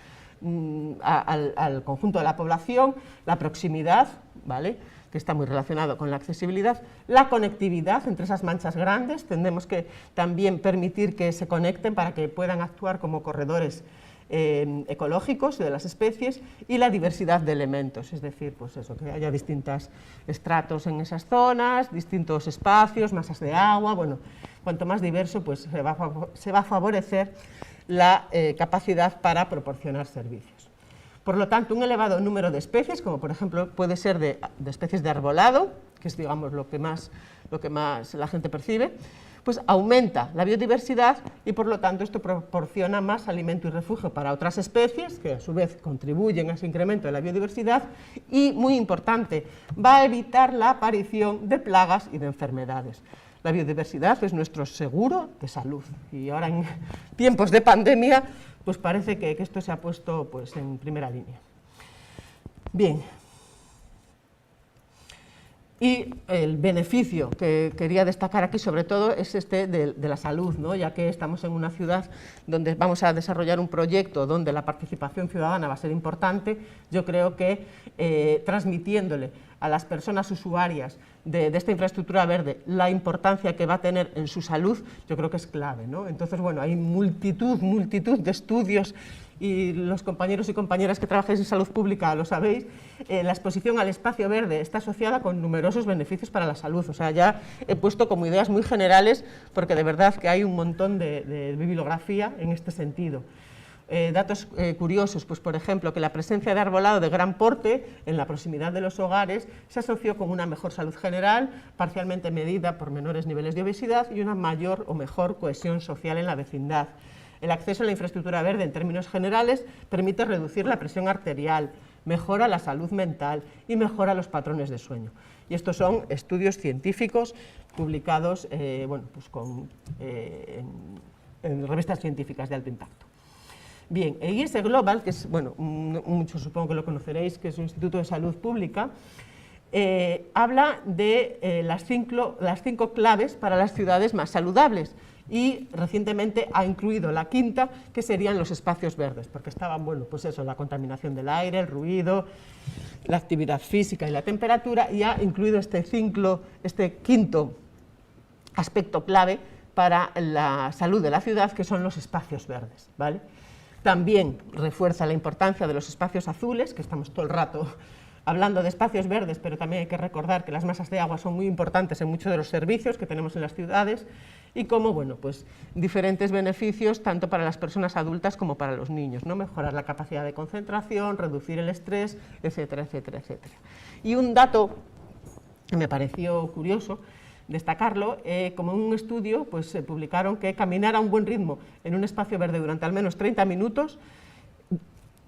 al conjunto de la población, la proximidad, ¿vale?, que está muy relacionado con la accesibilidad, la conectividad entre esas manchas grandes, tendremos que también permitir que se conecten para que puedan actuar como corredores ecológicos de las especies, y la diversidad de elementos, es decir, pues eso, que haya distintos estratos en esas zonas, distintos espacios, masas de agua, bueno, cuanto más diverso, pues se va a favorecer la capacidad para proporcionar servicios. Por lo tanto, un elevado número de especies, como por ejemplo puede ser de especies de arbolado, que es, digamos, lo que más la gente percibe, pues aumenta la biodiversidad y por lo tanto esto proporciona más alimento y refugio para otras especies que a su vez contribuyen a ese incremento de la biodiversidad y, muy importante, va a evitar la aparición de plagas y de enfermedades. La biodiversidad es nuestro seguro de salud y ahora en tiempos de pandemia pues parece que esto se ha puesto pues en primera línea. Bien. Y el beneficio que quería destacar aquí sobre todo es este de la salud, ¿no? Ya que estamos en una ciudad donde vamos a desarrollar un proyecto donde la participación ciudadana va a ser importante. Yo creo que transmitiéndole a las personas usuarias de esta infraestructura verde la importancia que va a tener en su salud, yo creo que es clave, ¿no? Entonces, bueno, hay multitud de estudios y los compañeros y compañeras que trabajáis en salud pública lo sabéis, la exposición al espacio verde está asociada con numerosos beneficios para la salud. O sea, ya he puesto como ideas muy generales porque de verdad que hay un montón de bibliografía en este sentido. Datos curiosos, pues por ejemplo, que la presencia de arbolado de gran porte en la proximidad de los hogares se asoció con una mejor salud general, parcialmente medida por menores niveles de obesidad y una mayor o mejor cohesión social en la vecindad. El acceso a la infraestructura verde en términos generales permite reducir la presión arterial, mejora la salud mental y mejora los patrones de sueño. Y estos son estudios científicos publicados bueno, pues en revistas científicas de alto impacto. Bien, el IS Global, que es, bueno, muchos supongo que lo conoceréis, que es un instituto de salud pública, habla de las 5 claves para las ciudades más saludables y recientemente ha incluido la quinta, que serían los espacios verdes, porque estaban, bueno, pues eso, la contaminación del aire, el ruido, la actividad física y la temperatura, y ha incluido este quinto aspecto clave para la salud de la ciudad, que son los espacios verdes, ¿vale? También refuerza la importancia de los espacios azules, que estamos todo el rato hablando de espacios verdes, pero también hay que recordar que las masas de agua son muy importantes en muchos de los servicios que tenemos en las ciudades y como, bueno, pues diferentes beneficios tanto para las personas adultas como para los niños, ¿no? Mejorar la capacidad de concentración, reducir el estrés, etcétera, etcétera, etcétera. Y un dato que me pareció curioso destacarlo, como en un estudio pues, se publicaron que caminar a un buen ritmo en un espacio verde durante al menos 30 minutos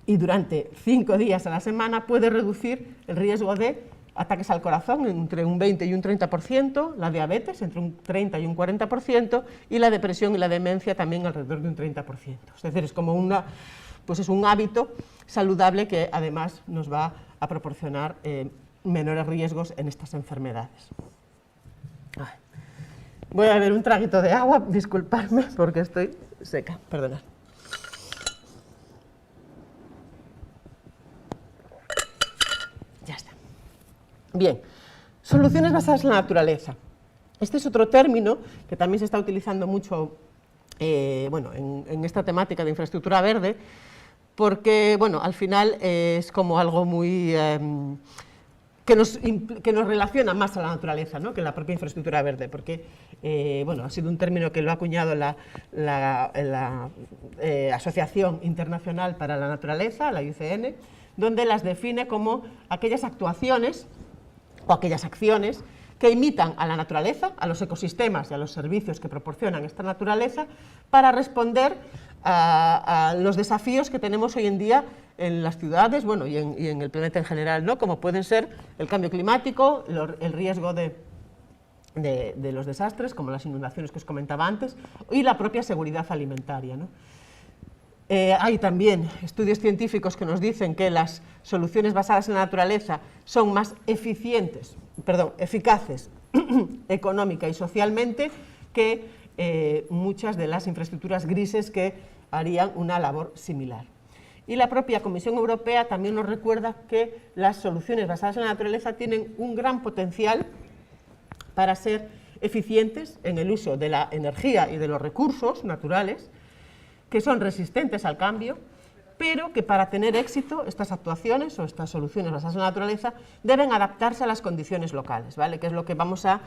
y durante 5 días a la semana puede reducir el riesgo de ataques al corazón entre un 20 y un 30%, la diabetes entre un 30 y un 40% y la depresión y la demencia también alrededor de un 30%. Es decir, es como pues es un hábito saludable que además nos va a proporcionar menores riesgos en estas enfermedades. Ay. Voy a beber un traguito de agua, disculpadme porque estoy seca, perdonad. Ya está. Bien, soluciones basadas en la naturaleza. Este es otro término que también se está utilizando mucho en esta temática de infraestructura verde, porque al final es como algo muy que nos relaciona más a la naturaleza, ¿no?, que la propia infraestructura verde, porque ha sido un término que lo ha acuñado la Asociación Internacional para la Naturaleza, la IUCN, donde las define como aquellas actuaciones o aquellas acciones que imitan a la naturaleza, a los ecosistemas y a los servicios que proporcionan esta naturaleza para responder a los desafíos que tenemos hoy en día en las ciudades y en el planeta en general, ¿no?, como pueden ser el cambio climático, el riesgo de los desastres, como las inundaciones que os comentaba antes, y la propia seguridad alimentaria, ¿no? Hay también estudios científicos que nos dicen que las soluciones basadas en la naturaleza son más eficaces económica y socialmente que muchas de las infraestructuras grises que harían una labor similar. Y la propia Comisión Europea también nos recuerda que las soluciones basadas en la naturaleza tienen un gran potencial para ser eficientes en el uso de la energía y de los recursos naturales, que son resistentes al cambio, pero que para tener éxito estas actuaciones o estas soluciones basadas en la naturaleza deben adaptarse a las condiciones locales, ¿vale?, que es lo que vamos a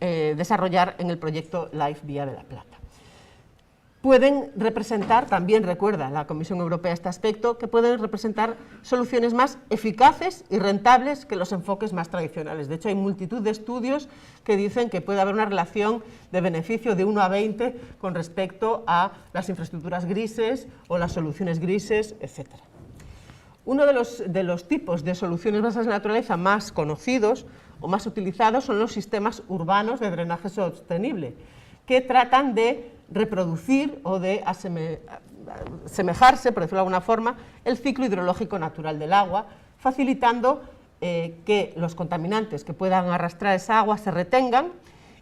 desarrollar en el proyecto LIFE Vía de la Plata. Pueden representar, también recuerda la Comisión Europea este aspecto, que pueden representar soluciones más eficaces y rentables que los enfoques más tradicionales. De hecho, hay multitud de estudios que dicen que puede haber una relación de beneficio de 1 a 20 con respecto a las infraestructuras grises o las soluciones grises, etc. Uno de los tipos de soluciones basadas en la naturaleza más conocidos o más utilizados son los sistemas urbanos de drenaje sostenible, que tratan de reproducir o de asemejarse, por decirlo de alguna forma, el ciclo hidrológico natural del agua, facilitando que los contaminantes que puedan arrastrar esa agua se retengan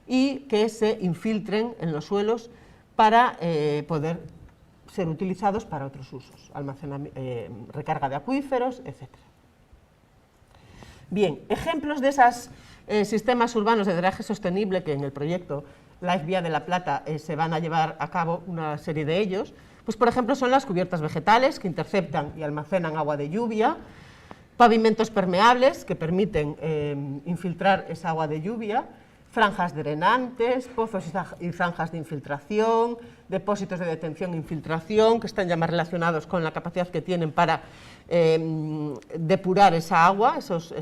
y que se infiltren en los suelos para poder ser utilizados para otros usos, recarga de acuíferos, etc. Bien, ejemplos de esos sistemas urbanos de drenaje sostenible que en el proyecto LIFE Vía de la Plata se van a llevar a cabo una serie de ellos, pues por ejemplo son las cubiertas vegetales que interceptan y almacenan agua de lluvia, pavimentos permeables que permiten infiltrar esa agua de lluvia, franjas drenantes, pozos y zanjas de infiltración, depósitos de detención e infiltración que están ya más relacionados con la capacidad que tienen para depurar esa agua, las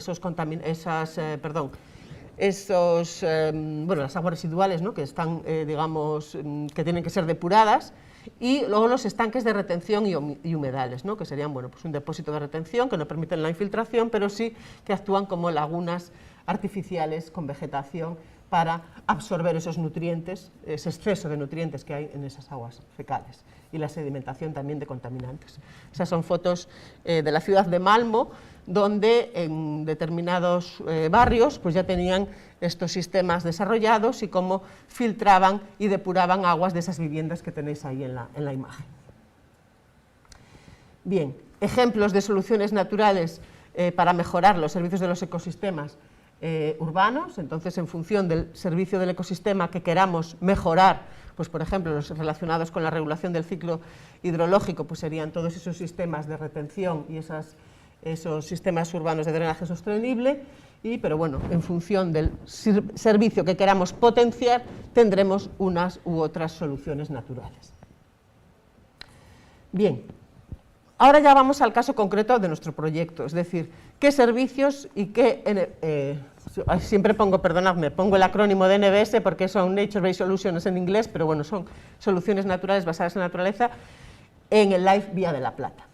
aguas residuales, ¿no?, que están, que tienen que ser depuradas, y luego los estanques de retención y humedales, ¿no?, que serían un depósito de retención que no permiten la infiltración, pero sí que actúan como lagunas artificiales con vegetación para absorber esos nutrientes, ese exceso de nutrientes que hay en esas aguas fecales, y la sedimentación también de contaminantes. Esas son fotos de la ciudad de Malmö, donde en determinados barrios pues ya tenían estos sistemas desarrollados y cómo filtraban y depuraban aguas de esas viviendas que tenéis ahí en la imagen. Bien, ejemplos de soluciones naturales para mejorar los servicios de los ecosistemas urbanos. Entonces, en función del servicio del ecosistema que queramos mejorar, pues por ejemplo los relacionados con la regulación del ciclo hidrológico, pues serían todos esos sistemas de retención y esos sistemas urbanos de drenaje sostenible, pero en función del servicio que queramos potenciar, tendremos unas u otras soluciones naturales. Bien, ahora ya vamos al caso concreto de nuestro proyecto, es decir, qué servicios y qué... siempre pongo el acrónimo de NBS porque son Nature Based Solutions en inglés, pero son soluciones naturales basadas en la naturaleza en el LIFE Vía de la Plata.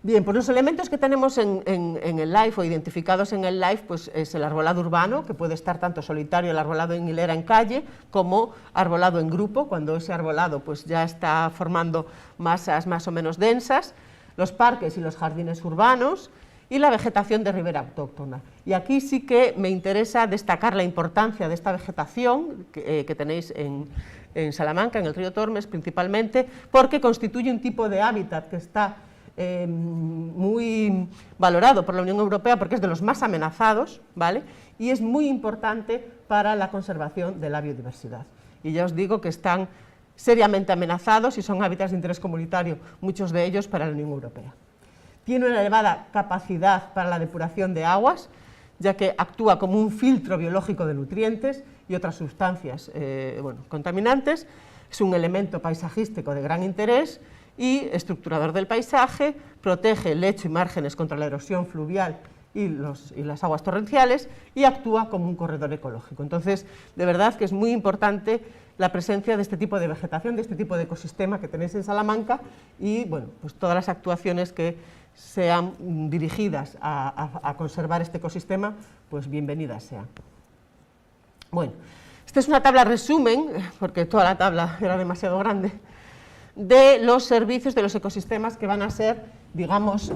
Bien, pues los elementos que tenemos en el LIFE o identificados en el LIFE pues es el arbolado urbano, que puede estar tanto solitario, el arbolado en hilera en calle, como arbolado en grupo, cuando ese arbolado pues ya está formando masas más o menos densas, los parques y los jardines urbanos, y la vegetación de ribera autóctona. Y aquí sí que me interesa destacar la importancia de esta vegetación que tenéis en Salamanca, en el río Tormes principalmente, porque constituye un tipo de hábitat que está muy valorado por la Unión Europea porque es de los más amenazados, ¿vale? Y es muy importante para la conservación de la biodiversidad. Y ya os digo que están seriamente amenazados y son hábitats de interés comunitario, muchos de ellos para la Unión Europea. Tiene una elevada capacidad para la depuración de aguas, ya que actúa como un filtro biológico de nutrientes y otras sustancias contaminantes. Es un elemento paisajístico de gran interés y estructurador del paisaje, protege el lecho y márgenes contra la erosión fluvial y las aguas torrenciales y actúa como un corredor ecológico. Entonces, de verdad que es muy importante la presencia de este tipo de vegetación, de este tipo de ecosistema que tenéis en Salamanca y bueno, pues todas las actuaciones que sean dirigidas a conservar este ecosistema, pues bienvenidas sean. Bueno, esta es una tabla resumen, porque toda la tabla era demasiado grande, de los servicios de los ecosistemas que van a ser, digamos,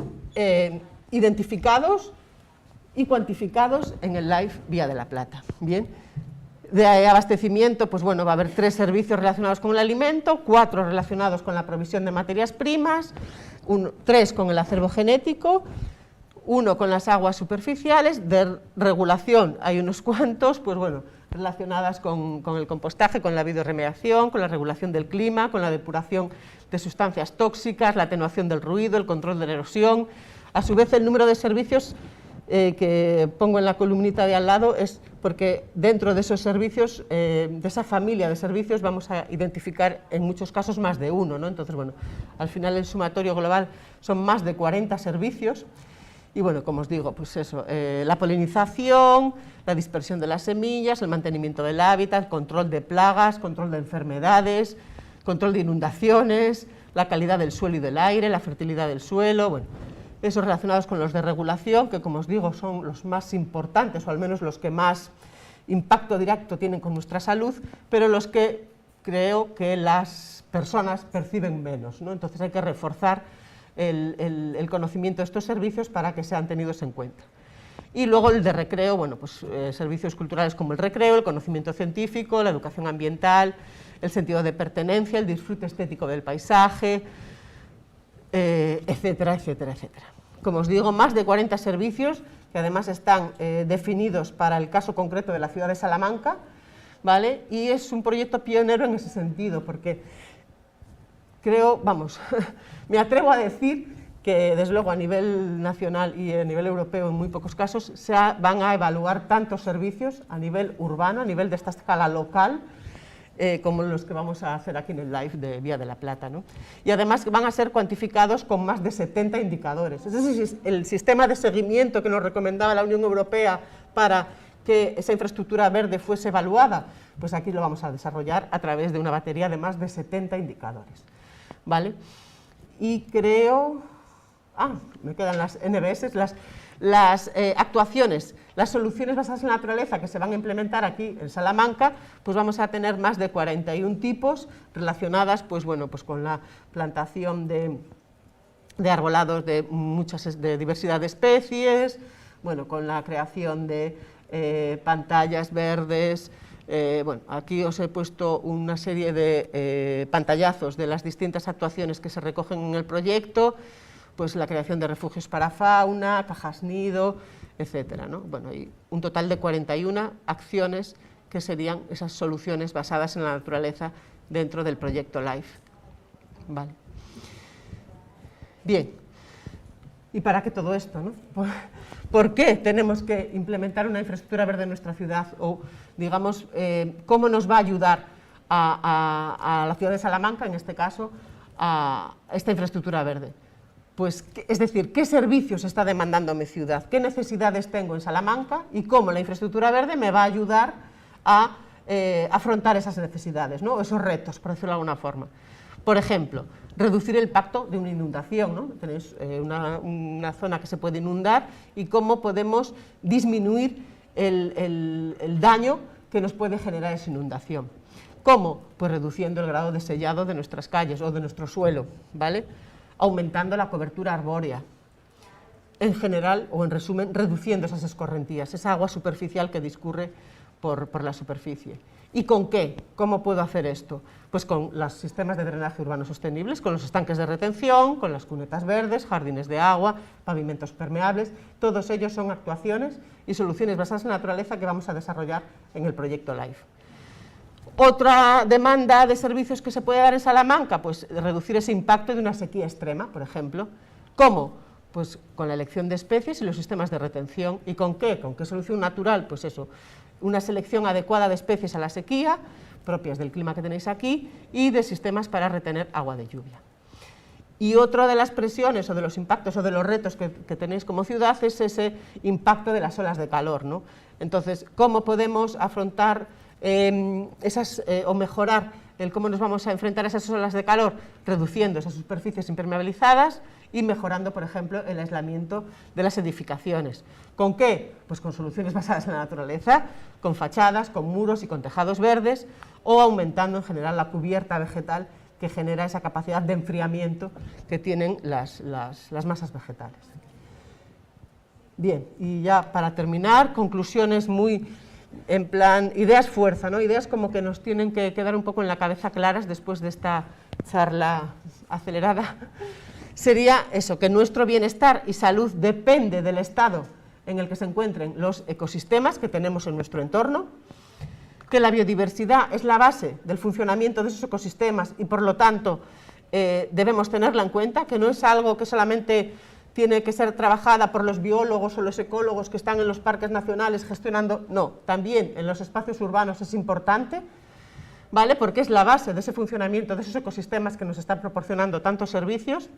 identificados y cuantificados en el LIFE Vía de la Plata. Bien, de abastecimiento, pues bueno, va a haber 3 servicios relacionados con el alimento, 4 relacionados con la provisión de materias primas, 3 con el acervo genético, 1 con las aguas superficiales, de regulación hay unos cuantos, pues bueno, relacionadas con el compostaje, con la bioremediación, con la regulación del clima, con la depuración de sustancias tóxicas, la atenuación del ruido, el control de la erosión. A su vez, el número de servicios que pongo en la columnita de al lado es porque dentro de esos servicios, de esa familia de servicios, vamos a identificar en muchos casos más de uno, ¿no? Entonces, bueno, al final el sumatorio global son más de 40 servicios. Y bueno, como os digo, pues eso, la polinización, la dispersión de las semillas, el mantenimiento del hábitat, control de plagas, control de enfermedades, control de inundaciones, la calidad del suelo y del aire, la fertilidad del suelo, bueno, esos relacionados con los de regulación, que como os digo son los más importantes, o al menos los que más impacto directo tienen con nuestra salud, pero los que creo que las personas perciben menos, ¿no? Entonces hay que reforzar el conocimiento de estos servicios para que sean tenidos en cuenta. Y luego el de recreo, bueno, pues servicios culturales como el recreo, el conocimiento científico, la educación ambiental, el sentido de pertenencia, el disfrute estético del paisaje, etcétera, etcétera, etcétera. Como os digo, más de 40 servicios que además están definidos para el caso concreto de la ciudad de Salamanca, ¿vale? Y es un proyecto pionero en ese sentido, porque creo, vamos, me atrevo a decir que desde luego a nivel nacional y a nivel europeo en muy pocos casos van a evaluar tantos servicios a nivel urbano, a nivel de esta escala local, como los que vamos a hacer aquí en el LIFE de Vía de la Plata, ¿no? Y además van a ser cuantificados con más de 70 indicadores. Es decir, el sistema de seguimiento que nos recomendaba la Unión Europea para que esa infraestructura verde fuese evaluada, pues aquí lo vamos a desarrollar a través de una batería de más de 70 indicadores, ¿vale? Y creo... me quedan las NBS, las actuaciones, las soluciones basadas en la naturaleza que se van a implementar aquí en Salamanca, pues vamos a tener más de 41 tipos relacionadas, pues bueno, pues con la plantación de arbolados de de diversidad de especies, bueno, con la creación de pantallas verdes. Bueno, aquí os he puesto una serie de pantallazos de las distintas actuaciones que se recogen en el proyecto, pues la creación de refugios para fauna, cajas nido, etcétera, ¿no? Bueno, hay un total de 41 acciones que serían esas soluciones basadas en la naturaleza dentro del proyecto LIFE. Vale. Bien, ¿y para qué todo esto, no? ¿Por qué tenemos que implementar una infraestructura verde en nuestra ciudad? O, digamos, ¿cómo nos va a ayudar a la ciudad de Salamanca, en este caso, a esta infraestructura verde? Pues, es decir, ¿qué servicios está demandando mi ciudad? ¿Qué necesidades tengo en Salamanca? Y cómo la infraestructura verde me va a ayudar a afrontar esas necesidades, ¿no? Esos retos, por decirlo de alguna forma. Por ejemplo, reducir el impacto de una inundación, ¿no? Tenéis una zona que se puede inundar y cómo podemos disminuir el daño que nos puede generar esa inundación. ¿Cómo? Pues reduciendo el grado de sellado de nuestras calles o de nuestro suelo, ¿vale? Aumentando la cobertura arbórea, en general, o en resumen, reduciendo esas escorrentías, esa agua superficial que discurre por la superficie. ¿Y con qué? ¿Cómo puedo hacer esto? Pues con los sistemas de drenaje urbano sostenibles, con los estanques de retención, con las cunetas verdes, jardines de agua, pavimentos permeables. Todos ellos son actuaciones y soluciones basadas en la naturaleza que vamos a desarrollar en el proyecto LIFE. Otra demanda de servicios que se puede dar en Salamanca, pues reducir ese impacto de una sequía extrema, por ejemplo. ¿Cómo? Pues con la elección de especies y los sistemas de retención. ¿Y con qué? ¿Con qué solución natural? Pues eso, una selección adecuada de especies a la sequía, propias del clima que tenéis aquí, y de sistemas para retener agua de lluvia. Y otra de las presiones o de los impactos o de los retos que tenéis como ciudad es ese impacto de las olas de calor, ¿no? Entonces, ¿cómo podemos afrontar o mejorar cómo nos vamos a enfrentar a esas olas de calor? Reduciendo esas superficies impermeabilizadas y mejorando, por ejemplo, el aislamiento de las edificaciones. ¿Con qué? Pues con soluciones basadas en la naturaleza, con fachadas, con muros y con tejados verdes, o aumentando en general la cubierta vegetal que genera esa capacidad de enfriamiento que tienen las masas vegetales. Bien, y ya para terminar, conclusiones muy en plan, ideas fuerza, ¿no? Ideas como que nos tienen que quedar un poco en la cabeza claras después de esta charla acelerada. Sería eso, que nuestro bienestar y salud depende del estado en el que se encuentren los ecosistemas que tenemos en nuestro entorno, que la biodiversidad es la base del funcionamiento de esos ecosistemas y por lo tanto debemos tenerla en cuenta, que no es algo que solamente tiene que ser trabajada por los biólogos o los ecólogos que están en los parques nacionales gestionando, no, también en los espacios urbanos es importante, ¿vale? Porque es la base de ese funcionamiento de esos ecosistemas que nos están proporcionando tantos servicios,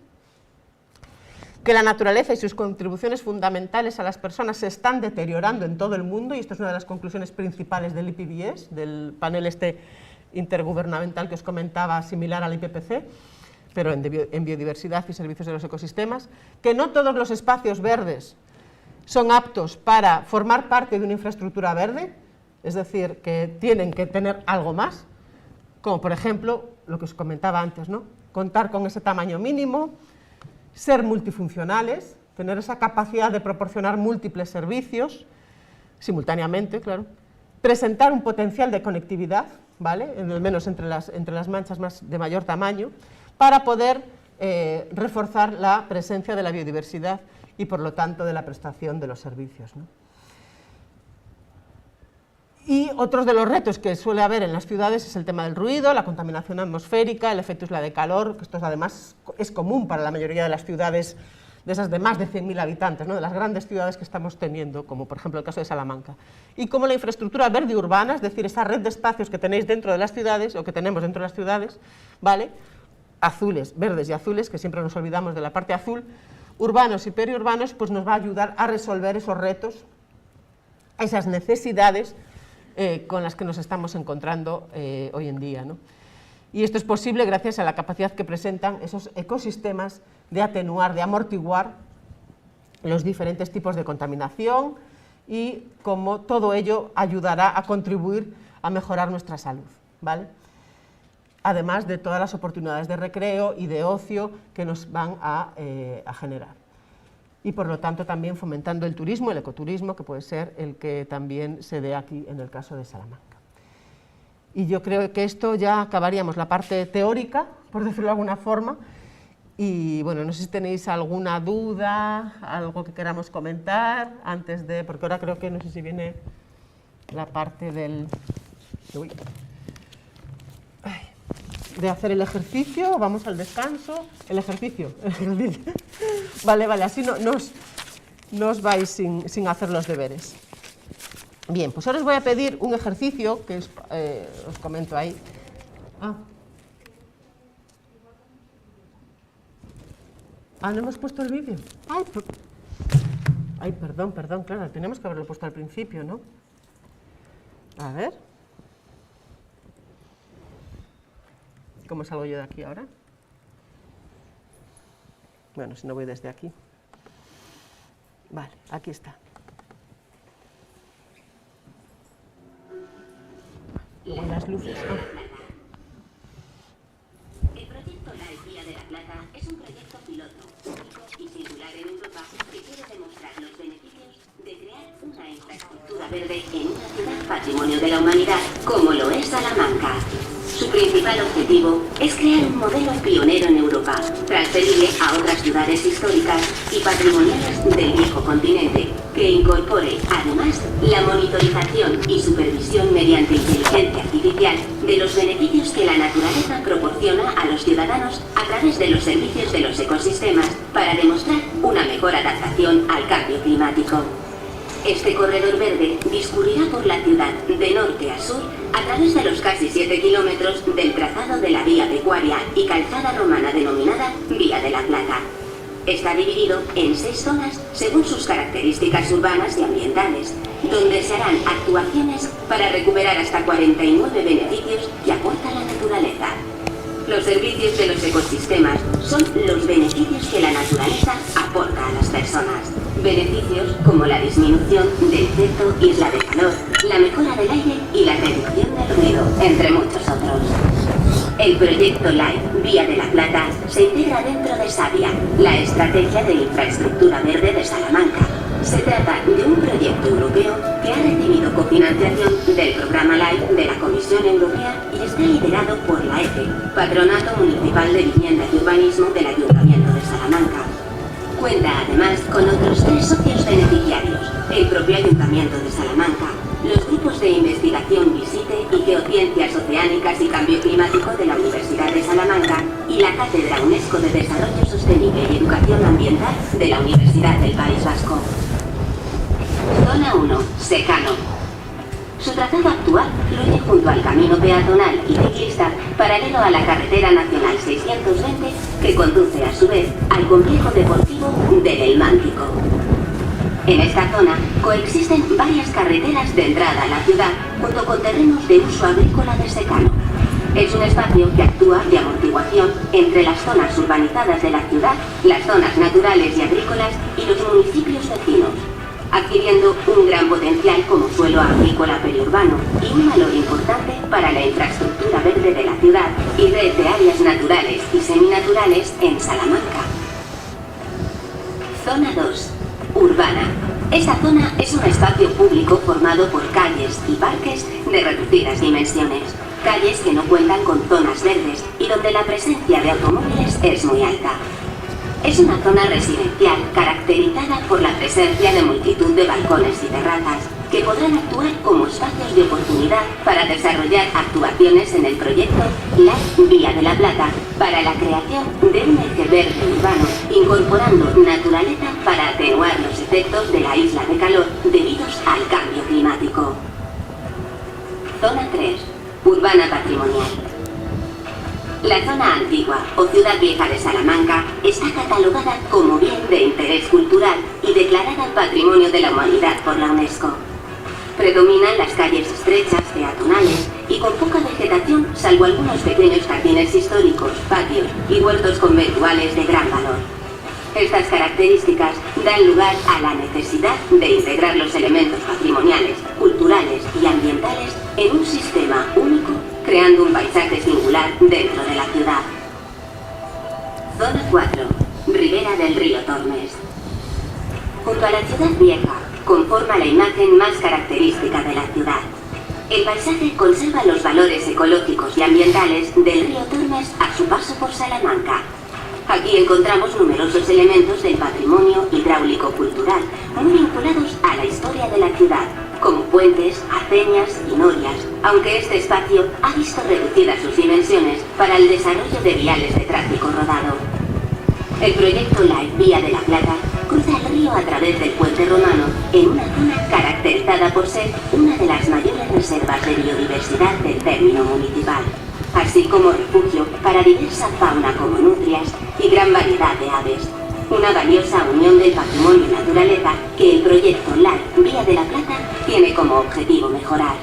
que la naturaleza y sus contribuciones fundamentales a las personas se están deteriorando en todo el mundo, y esto es una de las conclusiones principales del IPBES, del panel intergubernamental que os comentaba, similar al IPPC, pero en biodiversidad y servicios de los ecosistemas, que no todos los espacios verdes son aptos para formar parte de una infraestructura verde, es decir, que tienen que tener algo más, como por ejemplo, lo que os comentaba antes, ¿no? Contar con ese tamaño mínimo, ser multifuncionales, tener esa capacidad de proporcionar múltiples servicios, simultáneamente, claro, presentar un potencial de conectividad, ¿vale? Al menos entre las manchas de mayor tamaño, para poder reforzar la presencia de la biodiversidad y, por lo tanto, de la prestación de los servicios, ¿no? Y otros de los retos que suele haber en las ciudades es el tema del ruido, la contaminación atmosférica, el efecto isla de calor, que esto además es común para la mayoría de las ciudades de esas de más de 100.000 habitantes, ¿no? De las grandes ciudades que estamos teniendo, como por ejemplo el caso de Salamanca. Y como la infraestructura verde urbana, es decir, esa red de espacios que tenéis dentro de las ciudades, o que tenemos dentro de las ciudades, ¿vale? Azules, verdes y azules, que siempre nos olvidamos de la parte azul, urbanos y periurbanos, pues nos va a ayudar a resolver esos retos, esas necesidades con las que nos estamos encontrando hoy en día, ¿no? Y esto es posible gracias a la capacidad que presentan esos ecosistemas de atenuar, de amortiguar los diferentes tipos de contaminación, y cómo todo ello ayudará a contribuir a mejorar nuestra salud, ¿vale? Además de todas las oportunidades de recreo y de ocio que nos van a generar. Y por lo tanto también fomentando el turismo, el ecoturismo, que puede ser el que también se dé aquí en el caso de Salamanca. Y yo creo que esto ya acabaríamos la parte teórica, por decirlo de alguna forma, y bueno, no sé si tenéis alguna duda, algo que queramos comentar antes de, porque ahora creo que no sé si viene la parte del... Uy. De hacer el ejercicio, vamos al descanso, el ejercicio. Vale, así no os vais sin hacer los deberes. Bien, pues ahora os voy a pedir un ejercicio que os comento ahí. ¿No hemos puesto el vídeo? Ay, perdón, claro, tenemos que haberlo puesto al principio, ¿no? A ver. ¿Cómo salgo yo de aquí ahora? Bueno, si no voy desde aquí. Vale, aquí está. Luego las luces. El proyecto LIFE de la Plata es un proyecto piloto, único y singular en Europa que quiere demostrar los beneficios de crear una infraestructura verde en una ciudad patrimonio de la humanidad como lo es Salamanca. Su principal objetivo es crear un modelo pionero en Europa, transferible a otras ciudades históricas y patrimoniales del viejo continente, que incorpore, además, la monitorización y supervisión mediante inteligencia artificial de los beneficios que la naturaleza proporciona a los ciudadanos a través de los servicios de los ecosistemas para demostrar una mejor adaptación al cambio climático. Este corredor verde discurrirá por la ciudad de norte a sur a través de los casi 7 kilómetros del trazado de la vía pecuaria y calzada romana denominada Vía de la Plata. Está dividido en 6 zonas según sus características urbanas y ambientales, donde se harán actuaciones para recuperar hasta 49 beneficios que aporta la naturaleza. Los servicios de los ecosistemas son los beneficios que la naturaleza aporta a las personas. Beneficios como la disminución del efecto isla de calor, la mejora del aire y la reducción del ruido, entre muchos otros. El proyecto LIFE Vía de la Plata se integra dentro de SAVIA, la Estrategia de Infraestructura Verde de Salamanca. Se trata de un proyecto europeo que ha recibido cofinanciación del programa LIFE de la Comisión Europea y está liderado por la EFE, Patronato Municipal de Vivienda y Urbanismo del Ayuntamiento de Salamanca. Cuenta además con otros 3 socios beneficiarios, el propio Ayuntamiento de Salamanca, los grupos de investigación Visite y Geociencias Oceánicas y Cambio Climático de la Universidad de Salamanca y la Cátedra UNESCO de Desarrollo Sostenible y Educación Ambiental de la Universidad del País Vasco. Zona 1. Secano. Su trazado actual fluye junto al camino peatonal y ciclista paralelo a la carretera nacional 620 que conduce a su vez al complejo deportivo del El Mántico. En esta zona coexisten varias carreteras de entrada a la ciudad junto con terrenos de uso agrícola de secano. Es un espacio que actúa de amortiguación entre las zonas urbanizadas de la ciudad, las zonas naturales y agrícolas y los municipios vecinos, adquiriendo un gran potencial como suelo agrícola periurbano y un valor importante para la infraestructura verde de la ciudad y red de áreas naturales y seminaturales en Salamanca. Zona 2. Urbana. Esta zona es un espacio público formado por calles y parques de reducidas dimensiones, calles que no cuentan con zonas verdes y donde la presencia de automóviles es muy alta. Es una zona residencial caracterizada por la presencia de multitud de balcones y terrazas que podrán actuar como espacios de oportunidad para desarrollar actuaciones en el proyecto LIFE Vía de la Plata para la creación de un eje verde urbano, incorporando naturaleza para atenuar los efectos de la isla de calor debidos al cambio climático. Zona 3. Urbana patrimonial. La zona antigua o ciudad vieja de Salamanca está catalogada como bien de interés cultural y declarada Patrimonio de la Humanidad por la UNESCO. Predominan las calles estrechas, peatonales y con poca vegetación, salvo algunos pequeños jardines históricos, patios y huertos conventuales de gran valor. Estas características dan lugar a la necesidad de integrar los elementos patrimoniales, culturales y ambientales en un sistema único, creando un paisaje singular dentro de la ciudad. Zona 4. Ribera del río Tormes. Junto a la ciudad vieja, conforma la imagen más característica de la ciudad. El paisaje conserva los valores ecológicos y ambientales del río Tormes a su paso por Salamanca. Aquí encontramos numerosos elementos del patrimonio hidráulico cultural, muy vinculados a la historia de la ciudad, como puentes, aceñas y norias, aunque este espacio ha visto reducidas sus dimensiones para el desarrollo de viales de tráfico rodado. El proyecto LIFE Vía de la Plata cruza el río a través del puente romano en una zona caracterizada por ser una de las mayores reservas de biodiversidad del término municipal, así como refugio para diversa fauna como nutrias y gran variedad de aves. Una valiosa unión del patrimonio y naturaleza que el proyecto LIFE Vía de la Plata tiene como objetivo mejorar.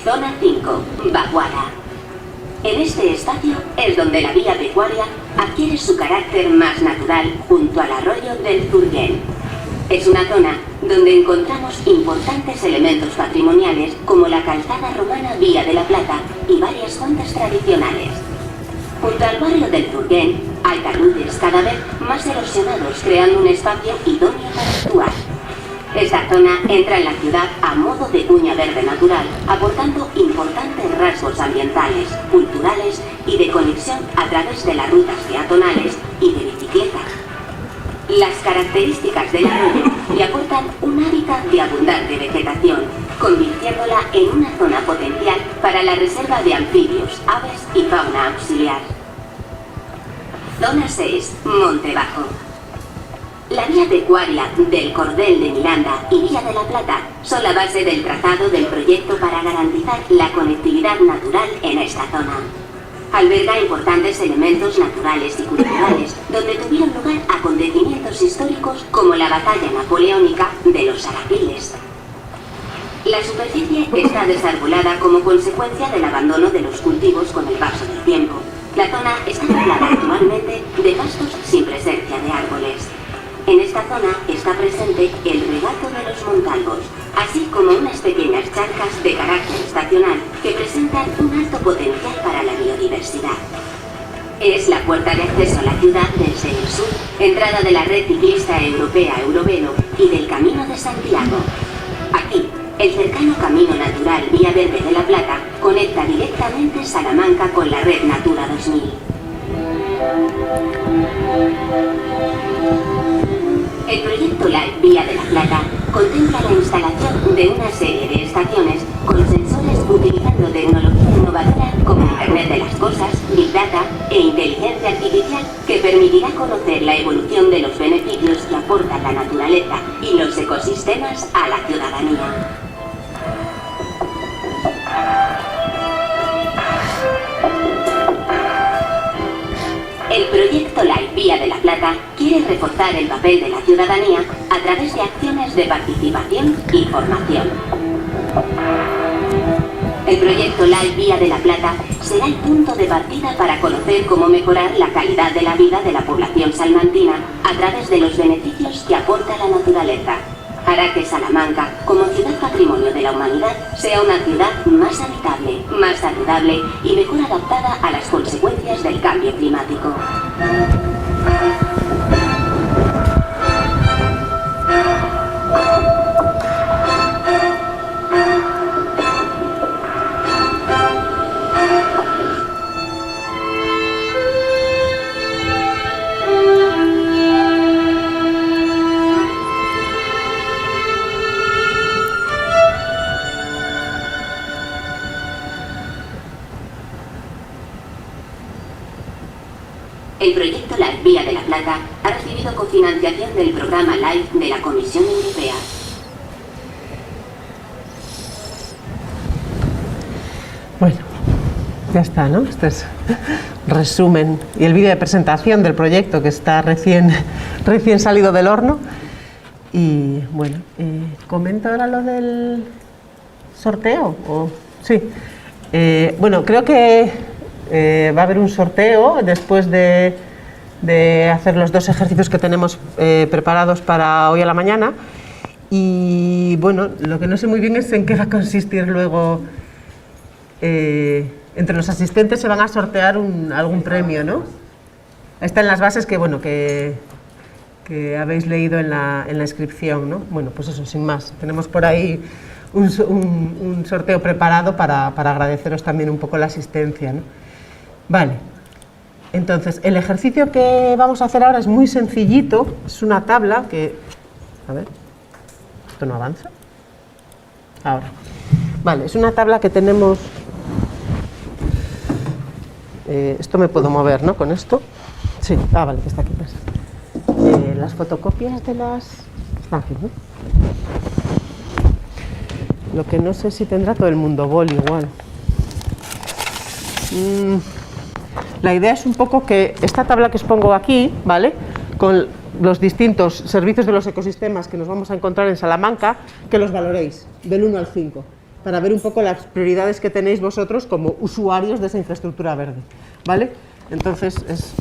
Zona 5. Vaguada. En este espacio es donde la vía pecuaria adquiere su carácter más natural junto al arroyo del Zurguén. Es una zona donde encontramos importantes elementos patrimoniales como la calzada romana Vía de la Plata y varias fuentes tradicionales. Junto al barrio del Turguén hay taludes cada vez más erosionados, creando un espacio idóneo para actuar. Esta zona entra en la ciudad a modo de cuña verde natural, aportando importantes rasgos ambientales, culturales y de conexión a través de las rutas peatonales y de bicicleta. Las características del arroyo le aportan un hábitat de abundante vegetación, convirtiéndola en una zona potencial para la reserva de anfibios, aves y fauna auxiliar. Zona 6, Monte Bajo. La vía pecuaria del Cordel de Miranda y Vía de la Plata son la base del trazado del proyecto para garantizar la conectividad natural en esta zona. Alberga importantes elementos naturales y culturales, donde tuvieron lugar acontecimientos históricos como la batalla napoleónica de los Arapiles. La superficie está desarbolada como consecuencia del abandono de los cultivos con el paso del tiempo. La zona está poblada actualmente de pastos sin presencia de árboles. En esta zona está presente el regato de los montalvos, así como unas pequeñas charcas de carácter estacional que presentan un alto potencial para la biodiversidad. Es la puerta de acceso a la ciudad desde el sur, entrada de la red ciclista europea Eurovelo y del Camino de Santiago. Aquí, el cercano Camino Natural Vía Verde de la Plata conecta directamente Salamanca con la red Natura 2000. El proyecto Live Vía de la Plata contempla la instalación de una serie de estaciones con sensores utilizando tecnología innovadora como Internet de las Cosas, Big Data e inteligencia artificial que permitirá conocer la evolución de los beneficios que aportan la naturaleza y los ecosistemas a la ciudadanía. El proyecto Live Vía de la Plata quiere reforzar el papel de la ciudadanía a través de acciones de participación y formación. El proyecto Live Vía de la Plata será el punto de partida para conocer cómo mejorar la calidad de la vida de la población salmantina a través de los beneficios que aporta la naturaleza. Hará que Salamanca, como ciudad patrimonio de la humanidad, sea una ciudad más habitable, más saludable y mejor adaptada a las consecuencias del cambio climático. El proyecto Live Vía de la Plata ha recibido cofinanciación del programa LIFE de la Comisión Europea. Bueno, ya está, ¿no? Este es resumen y el vídeo de presentación del proyecto que está recién salido del horno. Y bueno, ¿comento ahora lo del sorteo? Sí. Bueno, creo que va a haber un sorteo después de hacer los dos ejercicios que tenemos preparados para hoy a la mañana. Y bueno, lo que no sé muy bien es en qué va a consistir luego. Entre los asistentes se van a sortear algún premio, ¿no? Están las bases que, bueno, que habéis leído en la inscripción, ¿no? Bueno, pues eso, sin más. Tenemos por ahí un sorteo preparado para agradeceros también un poco la asistencia, ¿no? Vale, entonces el ejercicio que vamos a hacer ahora es muy sencillito, es una tabla que... A ver, ¿esto no avanza? Ahora. Vale, es una tabla que tenemos... esto me puedo mover, ¿no? Con esto. Sí, vale, que está aquí. Pues. Las fotocopias de las... Están aquí, ¿no? Lo que no sé si tendrá todo el mundo boli igual. La idea es un poco que esta tabla que os pongo aquí, ¿vale? Con los distintos servicios de los ecosistemas que nos vamos a encontrar en Salamanca, que los valoréis del 1 al 5, para ver un poco las prioridades que tenéis vosotros como usuarios de esa infraestructura verde, ¿vale? Entonces es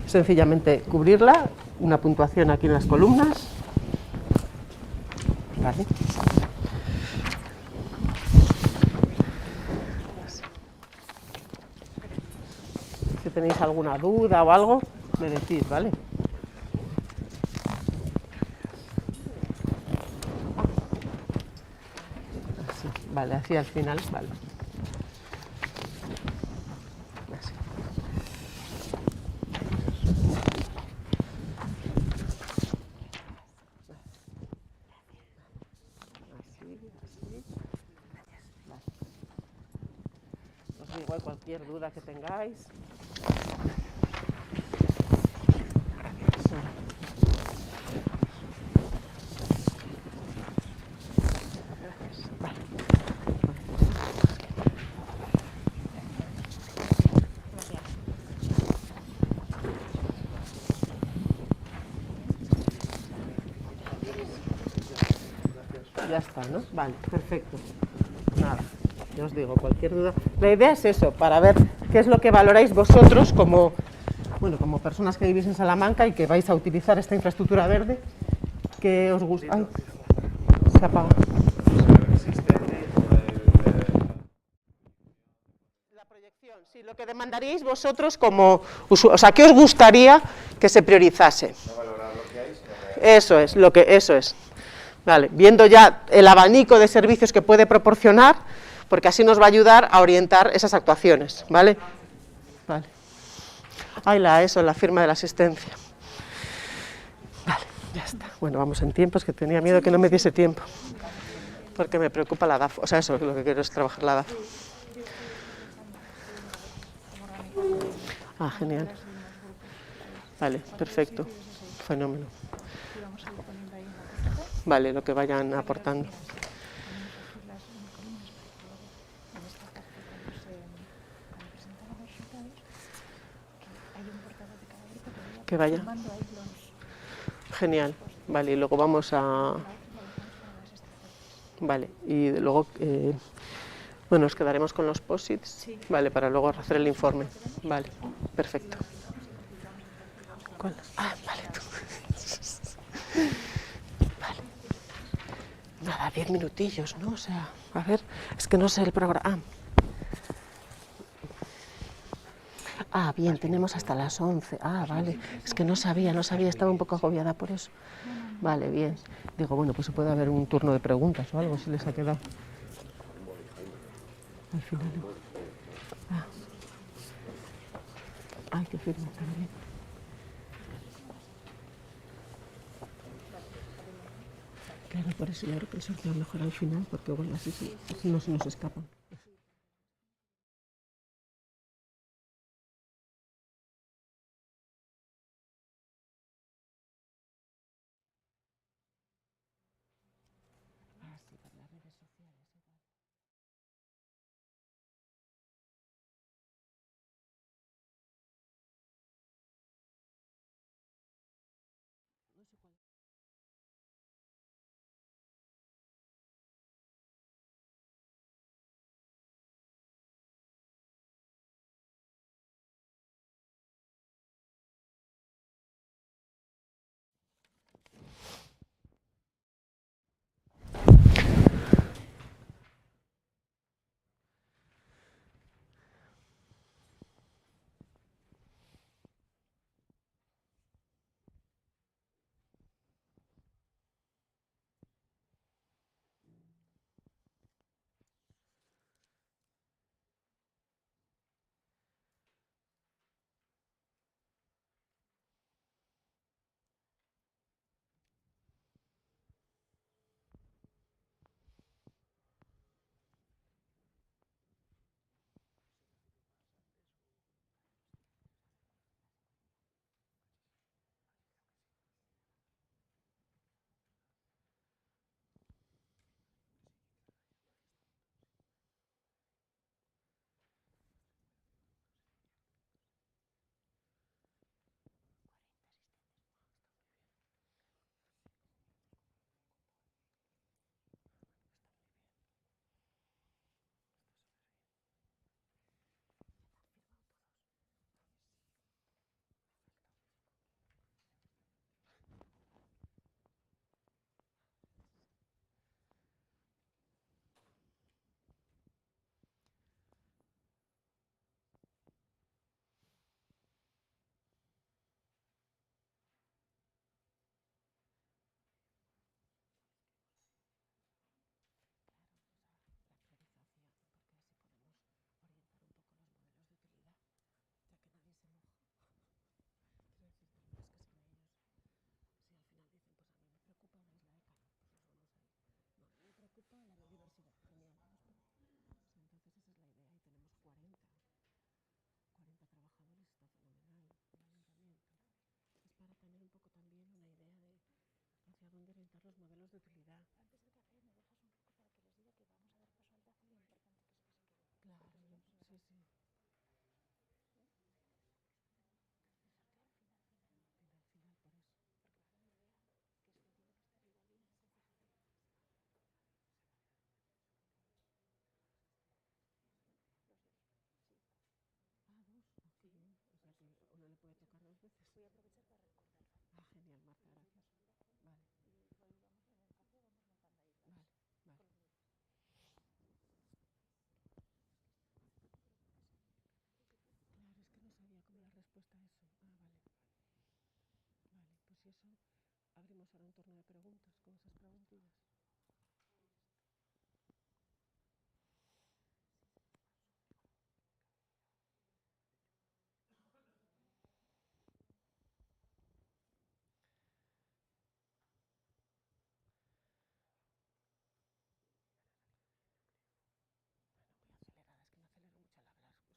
sencillamente cubrirla, una puntuación aquí en las columnas, ¿vale? tenéis alguna duda o algo, me decís, ¿vale? Así, vale, así al final, vale. Así. Os digo cualquier duda que tengáis. Ya está, ¿no? Vale, perfecto. Nada, ya os digo, cualquier duda. La idea es eso, para ver qué es lo que valoráis vosotros como, bueno, como personas que vivís en Salamanca y que vais a utilizar esta infraestructura verde. ¿Qué os gusta? Ay, se apaga. La proyección, sí, lo que demandaríais vosotros como usuarios, o sea, ¿qué os gustaría que se priorizase? No valorar lo que hay, sino Eso es. Vale, viendo ya el abanico de servicios que puede proporcionar, porque así nos va a ayudar a orientar esas actuaciones, ¿vale? Vale. Ay, la firma de la asistencia. Vale, ya está. Bueno, vamos en tiempos, que tenía miedo que no me diese tiempo, porque me preocupa la DAF, o sea, eso, lo que quiero es trabajar la DAF. Ah, genial. Vale, perfecto, fenómeno. Vale, lo que vayan aportando. Que vaya. Genial. Vale, y luego vamos a... Vale, y luego, bueno, nos quedaremos con los posits, vale, para luego hacer el informe. Vale, perfecto. ¿Cuál? Ah, vale, tú. Vale. Nada, 10 minutillos, ¿no? O sea, a ver, es que no sé el programa. Ah, bien, tenemos hasta las 11. Ah, vale. Es que no sabía, estaba un poco agobiada por eso. Vale, bien. Digo, bueno, pues se puede haber un turno de preguntas o algo, si les ha quedado. Al final. Ah. Ay, qué firma, también. Claro, por eso yo creo que el sorteo mejor al final, porque bueno, así no se nos escapan. Genial, Marta, gracias. Vale. Claro, es que no sabía cómo la respuesta a eso. Ah, vale. Vale, pues si eso, abrimos ahora un turno de preguntas con esas preguntillas.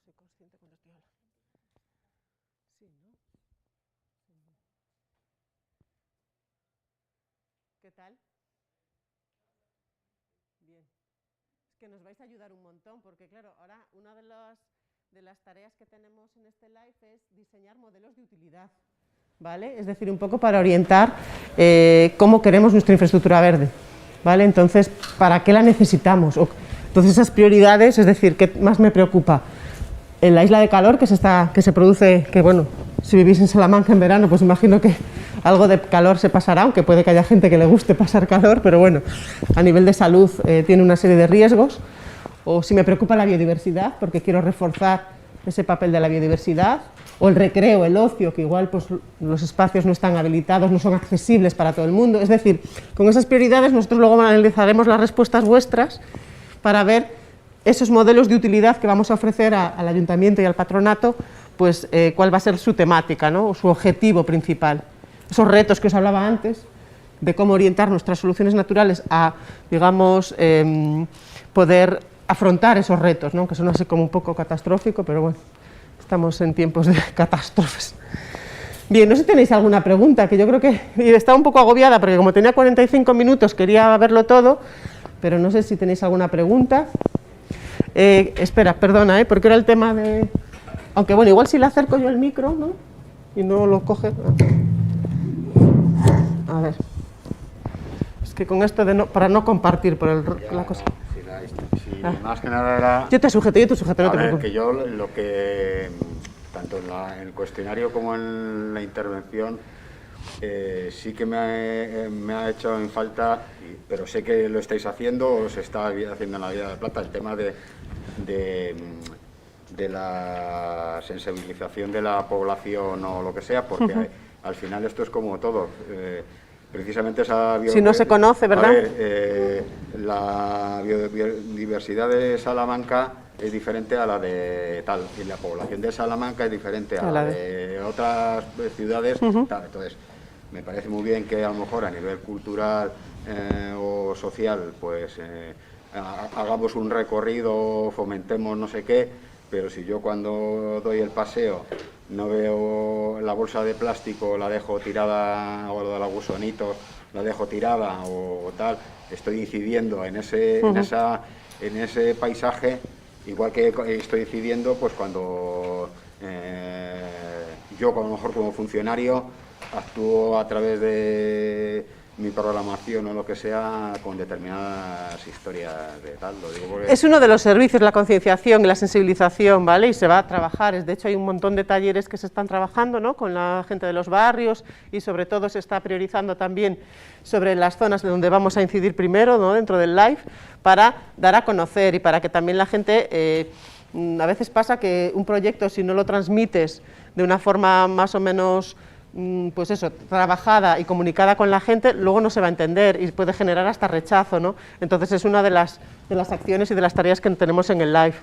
Soy consciente cuando estoy hablando. Sí, ¿no? Sí. ¿Qué tal? Bien. Es que nos vais a ayudar un montón, porque claro, ahora una de las tareas que tenemos en este live es diseñar modelos de utilidad, ¿vale? Es decir, un poco para orientar cómo queremos nuestra infraestructura verde, ¿vale? Entonces, ¿para qué la necesitamos? Entonces, esas prioridades, es decir, ¿qué más me preocupa? En la isla de calor que se produce, que bueno, si vivís en Salamanca en verano, pues imagino que algo de calor se pasará, aunque puede que haya gente que le guste pasar calor, pero bueno, a nivel de salud tiene una serie de riesgos. O si me preocupa la biodiversidad, porque quiero reforzar ese papel de la biodiversidad, o el recreo, el ocio, que igual pues, los espacios no están habilitados, no son accesibles para todo el mundo. Es decir, con esas prioridades nosotros luego analizaremos las respuestas vuestras para ver esos modelos de utilidad que vamos a ofrecer al ayuntamiento y al patronato, pues cuál va a ser su temática, ¿no? O su objetivo principal. Esos retos que os hablaba antes, de cómo orientar nuestras soluciones naturales a, digamos, poder afrontar esos retos, ¿no? Que son así como un poco catastrófico, pero bueno, estamos en tiempos de catástrofes. Bien, no sé si tenéis alguna pregunta, que yo creo que estaba un poco agobiada, porque como tenía 45 minutos quería verlo todo, pero no sé si tenéis alguna pregunta. Espera, perdona, porque era el tema de... Aunque bueno, igual si le acerco yo el micro, ¿no? Y no lo coge... A ver. Es que con esto de no, para no compartir por la cosa... Más que nada era... Yo te sujeto, no te preocupes. Que yo lo que, tanto en el cuestionario como en la intervención, sí que me ha hecho en falta, pero sé que lo estáis haciendo, o se está haciendo en la Vía de Plata, el tema de la sensibilización de la población o lo que sea, porque al final esto es como todo. Precisamente esa si no se conoce, ¿verdad? A ver, la biodiversidad de Salamanca es diferente a la de tal, y la población de Salamanca es diferente a la de otras ciudades, tal. Entonces, me parece muy bien que a lo mejor a nivel cultural o social, pues hagamos un recorrido, fomentemos no sé qué, pero si yo cuando doy el paseo no veo la bolsa de plástico, la dejo tirada, o lo de los gusanitos, la dejo tirada o tal, estoy incidiendo en ese paisaje, igual que estoy incidiendo pues cuando yo a lo mejor como funcionario actúo a través de mi programación o lo que sea con determinadas historias de tal. Lo digo porque... Es uno de los servicios, la concienciación y la sensibilización, ¿vale? Y se va a trabajar, de hecho hay un montón de talleres que se están trabajando, ¿no? Con la gente de los barrios y sobre todo se está priorizando también sobre las zonas donde vamos a incidir primero, ¿no? Dentro del live, para dar a conocer y para que también la gente, a veces pasa que un proyecto si no lo transmites de una forma más o menos... pues eso, trabajada y comunicada con la gente, luego no se va a entender y puede generar hasta rechazo, ¿no? Entonces es una de las acciones y de las tareas que tenemos en el live.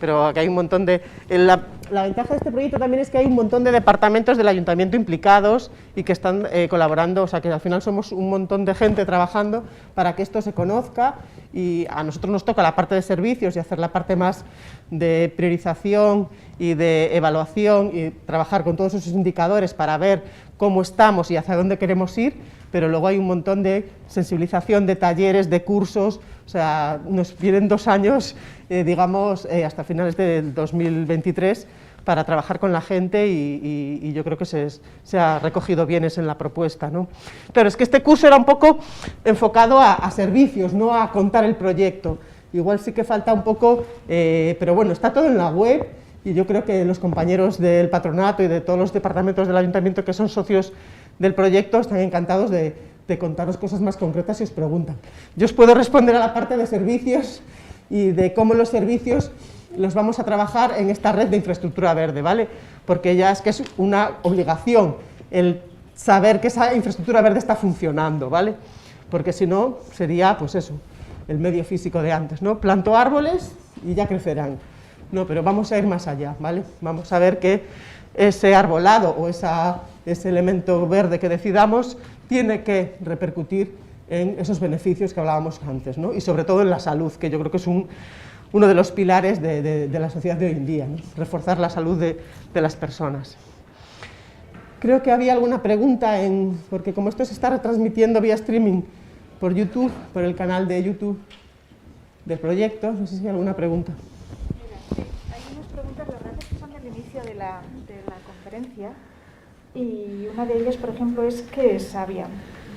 Pero aquí hay un montón de... La ventaja de este proyecto también es que hay un montón de departamentos del ayuntamiento implicados y que están colaborando, o sea que al final somos un montón de gente trabajando para que esto se conozca, y a nosotros nos toca la parte de servicios y hacer la parte más de priorización y de evaluación y trabajar con todos esos indicadores para ver cómo estamos y hacia dónde queremos ir, pero luego hay un montón de sensibilización, de talleres, de cursos, o sea, nos vienen 2 años, digamos, hasta finales del 2023, para trabajar con la gente y yo creo que se ha recogido bien eso en la propuesta, ¿no? Pero es que este curso era un poco enfocado a servicios, no a contar el proyecto. Igual sí que falta un poco, pero bueno, está todo en la web y yo creo que los compañeros del patronato y de todos los departamentos del ayuntamiento que son socios del proyecto están encantados de contaros cosas más concretas si os preguntan. Yo os puedo responder a la parte de servicios y de cómo los servicios los vamos a trabajar en esta red de infraestructura verde, ¿vale? Porque ya es que es una obligación el saber que esa infraestructura verde está funcionando, ¿vale? Porque si no, sería, pues eso, el medio físico de antes, ¿no? Planto árboles y ya crecerán. No, pero vamos a ir más allá, ¿vale? Vamos a ver que ese arbolado o ese elemento verde que decidamos tiene que repercutir en esos beneficios que hablábamos antes, ¿no? Y sobre todo en la salud, que yo creo que es uno de los pilares de la sociedad de hoy en día, ¿no? Reforzar la salud de las personas. Creo que había alguna pregunta, porque como esto se está retransmitiendo vía streaming por YouTube, por el canal de YouTube del proyecto, no sé si hay alguna pregunta. Mira, sí, hay unas preguntas, la verdad es que son del inicio de la conferencia, y una de ellas, por ejemplo, es ¿qué es Savia?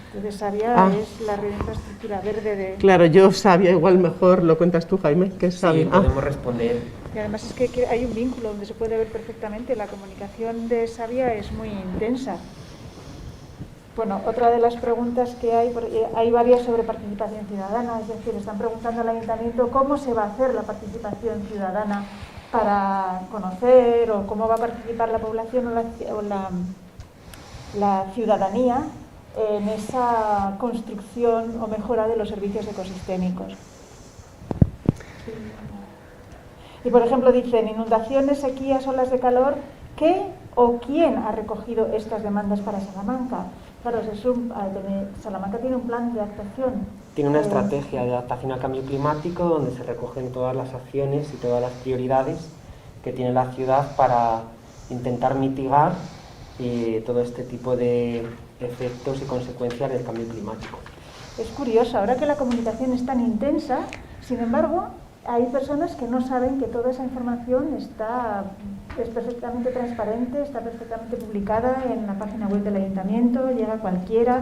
Entonces, Savia es la red de infraestructura verde de... Claro, yo Savia, igual mejor lo cuentas tú, Jaime, ¿qué es Savia? Sí, podemos responder. Y además es que hay un vínculo donde se puede ver perfectamente, la comunicación de Savia es muy intensa. Bueno, otra de las preguntas que hay varias sobre participación ciudadana, es decir, están preguntando al ayuntamiento cómo se va a hacer la participación ciudadana para conocer, o cómo va a participar la población o la ciudadanía en esa construcción o mejora de los servicios ecosistémicos. Y por ejemplo dicen, inundaciones, sequías, olas de calor, ¿qué o quién ha recogido estas demandas para Salamanca? Claro, Salamanca tiene un plan de actuación. Tiene una estrategia de adaptación al cambio climático donde se recogen todas las acciones y todas las prioridades que tiene la ciudad para intentar mitigar todo este tipo de efectos y consecuencias del cambio climático. Es curioso, ahora que la comunicación es tan intensa, sin embargo, hay personas que no saben que toda esa información es perfectamente transparente, está perfectamente publicada en la página web del ayuntamiento, llega a cualquiera,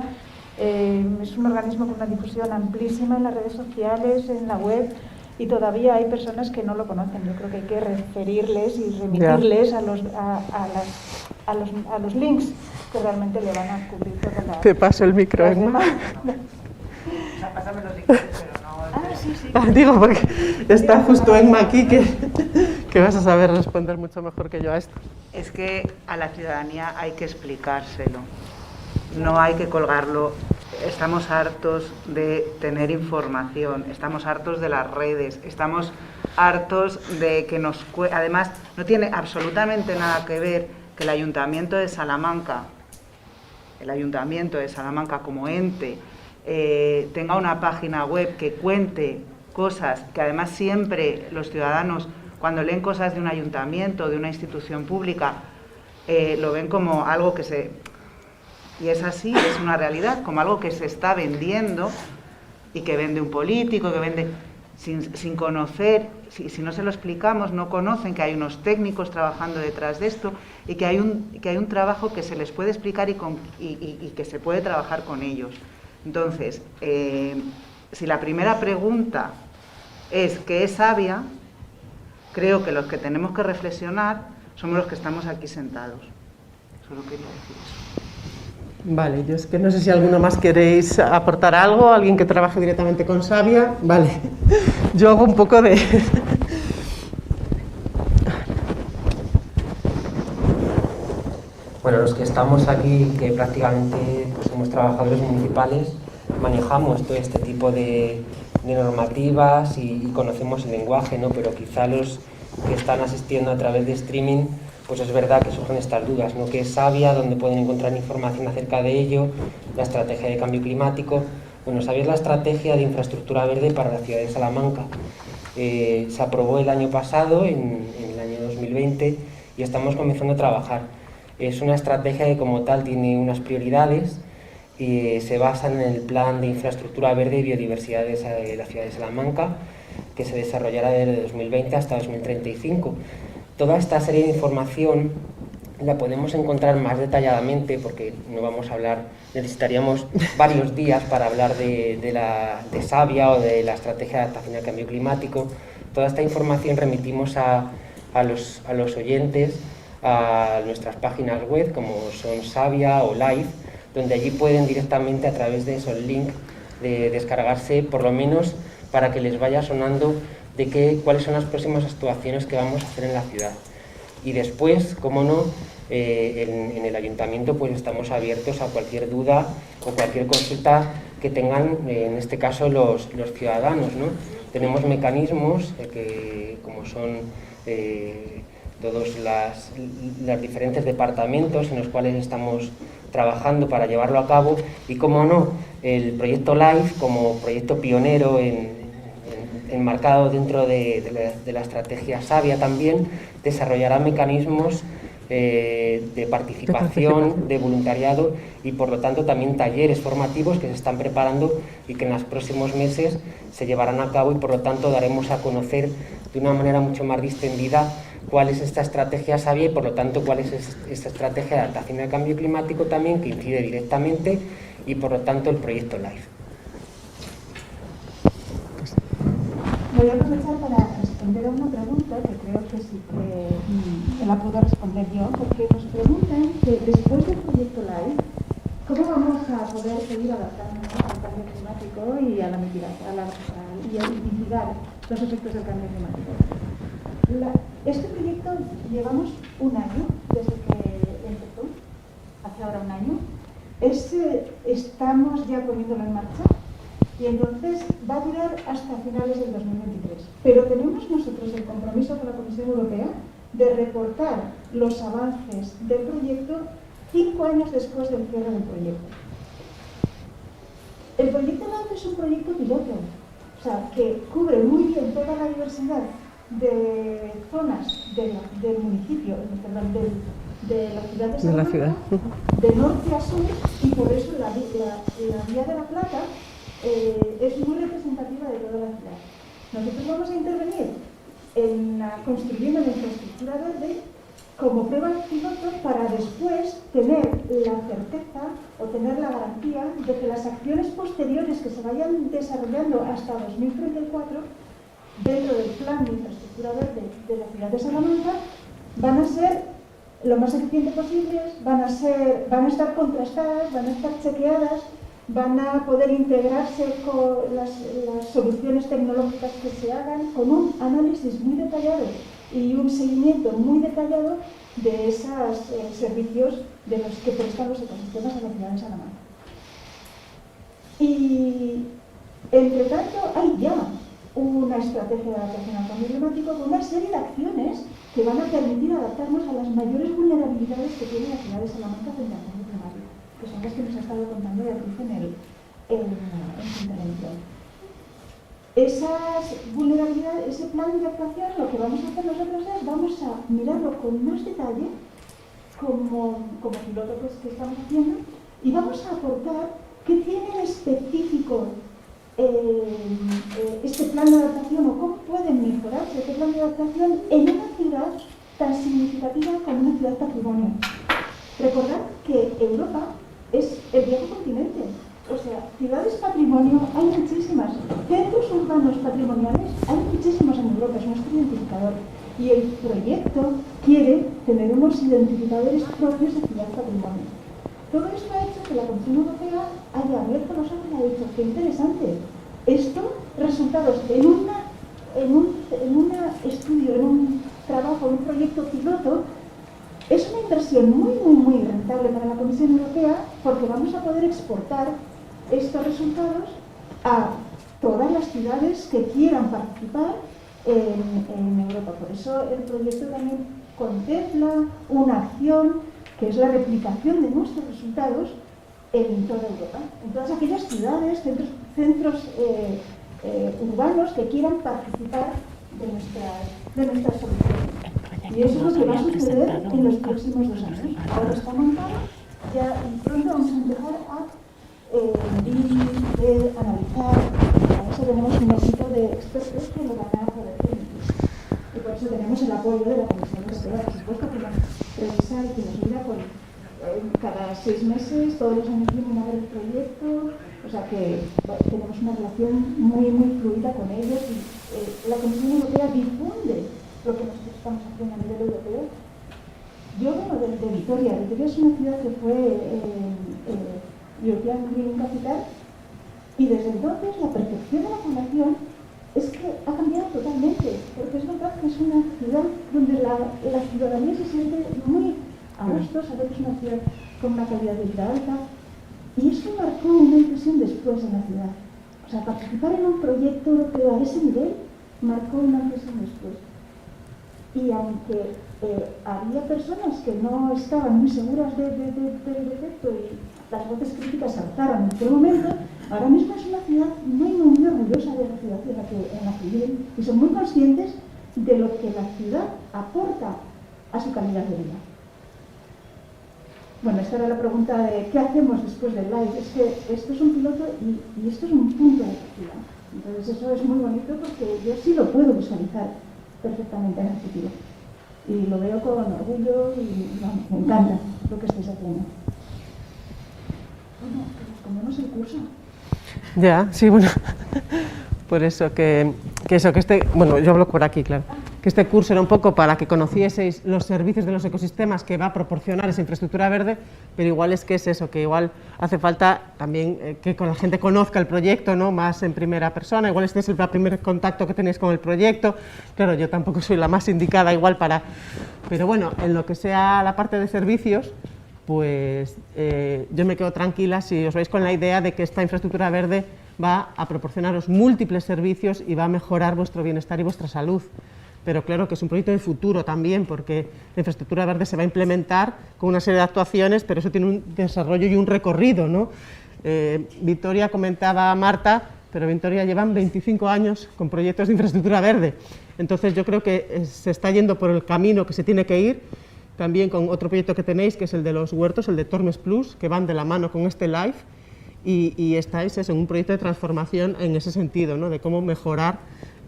es un organismo con una difusión amplísima en las redes sociales, en la web, y todavía hay personas que no lo conocen. Yo creo que hay que referirles y remitirles a los links que realmente le van a cubrir toda la... Te paso el micro, Emma. Pásame los links, pero no... Sí. Digo, porque está justo Emma aquí, que vas a saber responder mucho mejor que yo a esto. Es que a la ciudadanía hay que explicárselo, no hay que colgarlo. Estamos hartos de tener información, estamos hartos de las redes, estamos hartos de que además no tiene absolutamente nada que ver que el Ayuntamiento de Salamanca como ente tenga una página web que cuente cosas que además siempre los ciudadanos, cuando leen cosas de un ayuntamiento, de una institución pública, lo ven como algo que se... Y es así, es una realidad, como algo que se está vendiendo y que vende un político, que vende sin conocer, si no se lo explicamos, no conocen que hay unos técnicos trabajando detrás de esto y que hay un trabajo que se les puede explicar y que se puede trabajar con ellos. Entonces, si la primera pregunta es ¿qué es Savia?, creo que los que tenemos que reflexionar somos los que estamos aquí sentados. Solo quería decir eso. Vale, yo es que no sé si alguno más queréis aportar algo, alguien que trabaje directamente con Savia. Vale, yo hago un poco de... Bueno, los que estamos aquí, que prácticamente pues, somos trabajadores municipales, manejamos todo este tipo de normativas y conocemos el lenguaje, ¿no? Pero quizá los que están asistiendo a través de streaming, pues es verdad que surgen estas dudas, ¿no? ¿Qué es Savia? ¿Dónde pueden encontrar información acerca de ello? La estrategia de cambio climático. Bueno, Savia es la estrategia de infraestructura verde para la ciudad de Salamanca. Se aprobó el año pasado, en el año 2020, y estamos comenzando a trabajar. Es una estrategia que como tal tiene unas prioridades y se basan en el plan de infraestructura verde y biodiversidad de la ciudad de Salamanca, que se desarrollará desde 2020 hasta 2035. Toda esta serie de información la podemos encontrar más detalladamente, porque no vamos a hablar, necesitaríamos varios días para hablar de Savia o de la estrategia de adaptación al cambio climático. Toda esta información remitimos a a los oyentes a nuestras páginas web, como son Savia o Live, donde allí pueden directamente, a través de esos links, de descargarse, por lo menos para que les vaya sonando de cuáles son las próximas actuaciones que vamos a hacer en la ciudad. Y después, como no, en el ayuntamiento pues estamos abiertos a cualquier duda o cualquier consulta que tengan, en este caso los ciudadanos, ¿no? Tenemos mecanismos que, como son todos los diferentes departamentos en los cuales estamos trabajando para llevarlo a cabo, y como no, el proyecto LIFE, como proyecto pionero enmarcado dentro de la estrategia Savia, también desarrollará mecanismos de participación, de voluntariado, y por lo tanto también talleres formativos que se están preparando y que en los próximos meses se llevarán a cabo, y por lo tanto daremos a conocer de una manera mucho más distendida cuál es esta estrategia Savia y por lo tanto cuál es esta estrategia de adaptación al cambio climático también, que incide directamente, y por lo tanto el proyecto LIFE. Voy a aprovechar para responder a una pregunta que creo que sí que la puedo responder yo, porque nos preguntan que después del proyecto LIFE, ¿cómo vamos a poder seguir adaptándonos al cambio climático y a mitigar los efectos del cambio climático? Este proyecto llevamos un año desde que empezó, hace ahora un año. Estamos ya poniéndolo en marcha. Y entonces va a durar hasta finales del 2023. Pero tenemos nosotros el compromiso con la Comisión Europea de reportar los avances del proyecto 5 años después del cierre del proyecto. El proyecto LIFE es un proyecto piloto, o sea, que cubre muy bien toda la diversidad de zonas del municipio, perdón, de la ciudad de Salamanca, de norte a sur, y por eso la Vía de la Plata es muy representativa de toda la ciudad. Nosotros vamos a intervenir construyendo la infraestructura verde como prueba piloto para después tener la certeza o tener la garantía de que las acciones posteriores que se vayan desarrollando hasta 2034 dentro del plan de infraestructura verde de la ciudad de Salamanca van a ser lo más eficientes posibles, van a estar contrastadas, van a estar chequeadas, van a poder integrarse con las soluciones tecnológicas que se hagan, con un análisis muy detallado y un seguimiento muy detallado de esos servicios de los que prestan los ecosistemas de la ciudad de Salamanca. Y, entre tanto, hay ya una estrategia de adaptación al cambio climático con una serie de acciones que van a permitir adaptarnos a las mayores vulnerabilidades que tiene la ciudad de Salamanca frente al cambio climático, que son las que nos ha estado contando Beatriz en su intervención. Esas vulnerabilidades, ese plan de actuación, lo que vamos a hacer nosotros es vamos a mirarlo con más detalle, como piloto que estamos haciendo, y vamos a aportar qué tiene de específico este plan de adaptación, o cómo pueden mejorarse este plan de adaptación en una ciudad tan significativa como una ciudad patrimonio. Recordad que Europa es el viejo continente, o sea, ciudades patrimonio hay muchísimas, centros urbanos patrimoniales hay muchísimos en Europa, es nuestro identificador, y el proyecto quiere tener unos identificadores propios de ciudad patrimonio. Todo esto ha hecho que la Comisión Europea haya abierto los ojos y ha dicho que interesante, esto, resultados en un estudio, en un trabajo, en un proyecto piloto, es una inversión muy rentable para la Comisión Europea, porque vamos a poder exportar estos resultados a todas las ciudades que quieran participar en Europa. Por eso el proyecto también contempla una acción que es la replicación de nuestros resultados en toda Europa, en todas aquellas ciudades, centros urbanos que quieran participar de nuestras soluciones. Y eso es lo que va a suceder en los próximos 2 años. Ahora está montado, ya pronto vamos a empezar a medir, analizar. Para eso tenemos un equipo de expertos que lo van a poder permitir. Y por eso tenemos el apoyo de la Comisión Europea, por supuesto, que nos revisa y que nos mira cada 6 meses, todos los años vienen a ver el proyecto, o sea que tenemos una relación muy fluida con ellos, y la Comisión Europea difunde lo que nosotros estamos haciendo a nivel europeo. Yo vengo de Vitoria. Vitoria es una ciudad que fue European Green Capital, y desde entonces la percepción de la población es que ha cambiado totalmente, porque es verdad que es una ciudad donde la ciudadanía se siente muy a gusto, sabe que es una ciudad con una calidad de vida alta, y eso marcó una impresión después en la ciudad. O sea, participar en un proyecto europeo a ese nivel marcó una impresión después. Y aunque había personas que no estaban muy seguras del efecto y las voces críticas saltaron en aquel momento, ahora mismo es una ciudad muy orgullosa de la ciudad en la que viven, y son muy conscientes de lo que la ciudad aporta a su calidad de vida. Bueno, esta era la pregunta de ¿qué hacemos después del live? Es que esto es un piloto y esto es un punto de partida. Entonces eso es muy bonito porque yo sí lo puedo visualizar perfectamente en el futuro. Y lo veo con orgullo y vamos, me encanta lo que estáis haciendo. Bueno, que nos comemos el curso. Ya, sí, bueno, por eso bueno, yo hablo por aquí, claro, que este curso era un poco para que conocieseis los servicios de los ecosistemas que va a proporcionar esa infraestructura verde, pero igual es que es eso, que igual hace falta también que la gente conozca el proyecto, ¿no?, más en primera persona. Igual este es el primer contacto que tenéis con el proyecto. Claro, yo tampoco soy la más indicada igual para... Pero bueno, en lo que sea la parte de servicios, pues yo me quedo tranquila si os vais con la idea de que esta infraestructura verde va a proporcionaros múltiples servicios y va a mejorar vuestro bienestar y vuestra salud. Pero claro que es un proyecto de futuro también, porque la infraestructura verde se va a implementar con una serie de actuaciones, pero eso tiene un desarrollo y un recorrido, ¿no? Vitoria comentaba a Marta, pero Vitoria llevan 25 años con proyectos de infraestructura verde. Entonces yo creo que se está yendo por el camino que se tiene que ir, también con otro proyecto que tenéis, que es el de los huertos, el de Tormes Plus, que van de la mano con este LIFE, y estáis en un proyecto de transformación en ese sentido, ¿no?, de cómo mejorar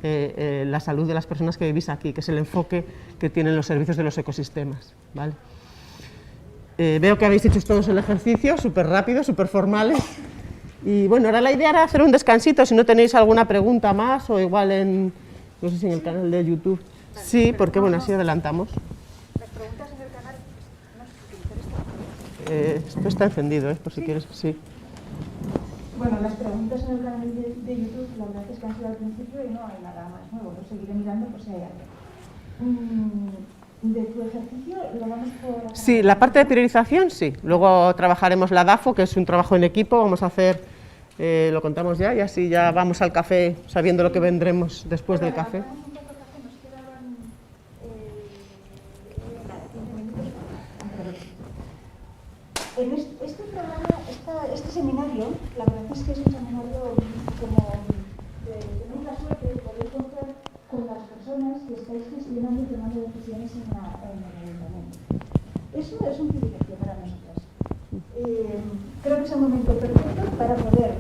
la salud de las personas que vivís aquí, que es el enfoque que tienen los servicios de los ecosistemas, ¿vale? Veo que habéis hecho todos el ejercicio, súper rápido, súper formales, y bueno, ahora la idea era hacer un descansito, si no tenéis alguna pregunta más, o igual no sé si en el canal de YouTube, sí, porque bueno, así adelantamos. Las preguntas en el canal, no sé si esto está encendido, por si quieres, sí. Bueno, las preguntas en el canal de YouTube, la verdad es que han sido al principio y no hay nada más nuevo. Lo seguiré mirando por si hay algo. ¿De tu ejercicio lo vamos por...? Sí, la parte de priorización, sí. Luego trabajaremos la DAFO, que es un trabajo en equipo. Vamos a hacer, lo contamos ya, y así ya vamos al café sabiendo lo que vendremos después del café. En este programa, este seminario, la verdad es que es un seminario como tenéis la suerte de poder contar con las personas que estáis gestionando y tomando decisiones en el ayuntamiento. Eso es un privilegio para nosotras. Creo que es el momento perfecto para poder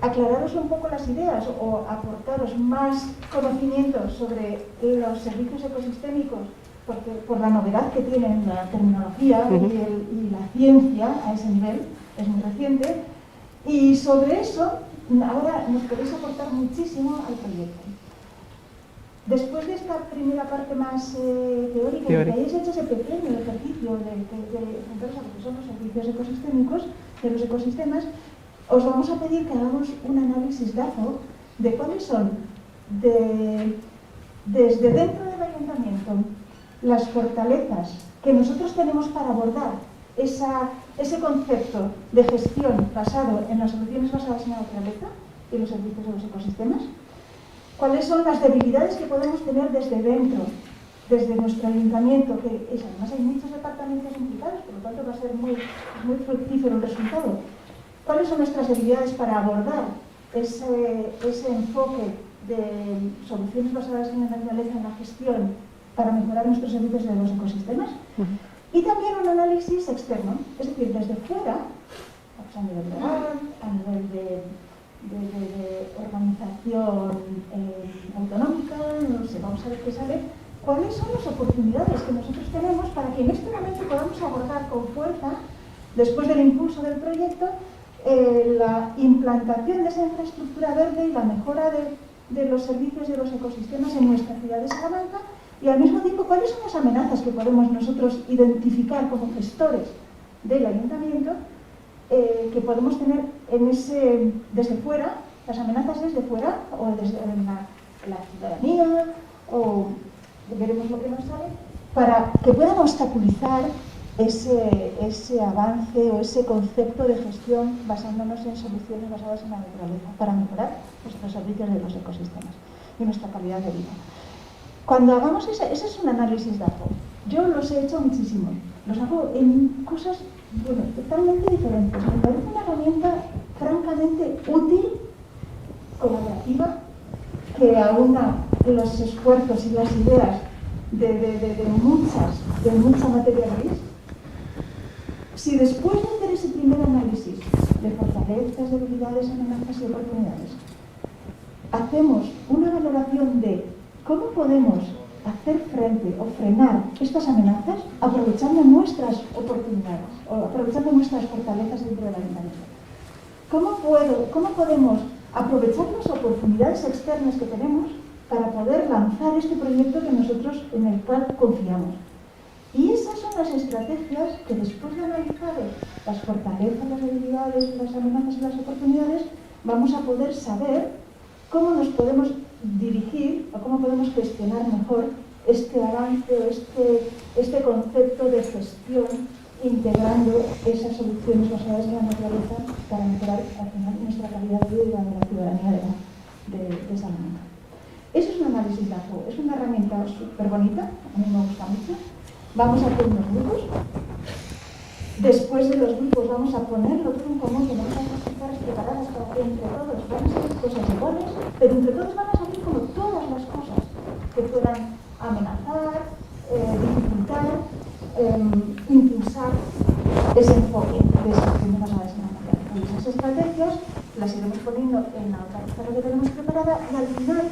aclararos un poco las ideas o aportaros más conocimientos sobre los servicios ecosistémicos, porque por la novedad que tienen la terminología y la ciencia a ese nivel, es muy reciente, y sobre eso ahora nos podéis aportar muchísimo al proyecto. Después de esta primera parte más teórica, que hayáis hecho ese pequeño ejercicio de enfrentaros a lo que son los servicios ecosistémicos, de los ecosistemas, os vamos a pedir que hagamos un análisis DAFO de cuáles son, desde dentro del ayuntamiento, las fortalezas que nosotros tenemos para abordar ese concepto de gestión basado en las soluciones basadas en la naturaleza y los servicios de los ecosistemas. ¿Cuáles son las debilidades que podemos tener desde dentro, desde nuestro ayuntamiento? Que además hay muchos departamentos implicados, por lo tanto va a ser muy fructífero el resultado. ¿Cuáles son nuestras debilidades para abordar ese enfoque de soluciones basadas en la naturaleza en la gestión para mejorar nuestros servicios de los ecosistemas? Y también un análisis externo, es decir, desde fuera, a nivel legal, a nivel de organización autonómica, no sé, vamos a ver qué sale, cuáles son las oportunidades que nosotros tenemos para que en este momento podamos abordar con fuerza, después del impulso del proyecto, la implantación de esa infraestructura verde y la mejora de los servicios de los ecosistemas en nuestra ciudad de Salamanca y al mismo tiempo cuáles son las amenazas que podemos nosotros identificar como gestores del ayuntamiento, que podemos tener desde fuera, las amenazas desde fuera o desde la ciudadanía, o veremos lo que nos sale, para que puedan obstaculizar ese avance o ese concepto de gestión basándonos en soluciones basadas en la naturaleza para mejorar nuestros servicios de los ecosistemas y nuestra calidad de vida. Cuando hagamos ese es un análisis de AFO. Yo los he hecho muchísimo. Los hago en cosas totalmente diferentes. Me parece una herramienta francamente útil, colaborativa, que aúna los esfuerzos y las ideas de mucha materia gris. Si después de hacer ese primer análisis de fortalezas, debilidades, amenazas y oportunidades, hacemos una valoración de cómo podemos hacer frente o frenar estas amenazas aprovechando nuestras oportunidades o aprovechando nuestras fortalezas dentro del ayuntamiento. ¿Cómo podemos aprovechar las oportunidades externas que tenemos para poder lanzar este proyecto en el cual confiamos? Y esas son las estrategias que después de analizar las fortalezas, las debilidades, las amenazas y las oportunidades, vamos a poder saber cómo nos podemos dirigir o cómo podemos gestionar mejor este avance o este concepto de gestión, integrando esas soluciones basadas en la naturaleza para mejorar al final nuestra calidad de vida y la de la ciudadanía de Salamanca. Eso es un análisis de AFO, es una herramienta súper bonita, a mí me gusta mucho. Vamos a hacer unos grupos. Después de los grupos vamos a ponerlo todo en común, tenemos las actividades preparadas para que entre todos van a salir cosas iguales, pero entre todos van a salir como todas las cosas que puedan amenazar, dificultar, impulsar ese enfoque de soluciones basadas en la naturaleza. Y esas estrategias las iremos poniendo en la otra pizarra que tenemos preparada y al final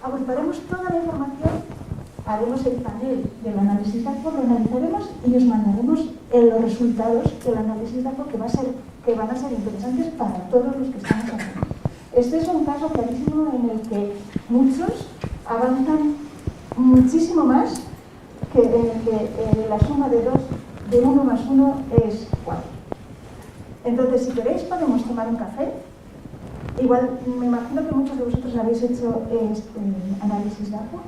agruparemos toda la información. Haremos el panel del análisis de AFO, lo analizaremos y os mandaremos los resultados del análisis de AFO que van a ser interesantes para todos los que estamos aquí. Este es un caso clarísimo en el que muchos avanzan muchísimo más que en el que la suma de 1 más 1 es 4. Entonces, si queréis, podemos tomar un café. Igual, me imagino que muchos de vosotros habéis hecho este análisis de AFO.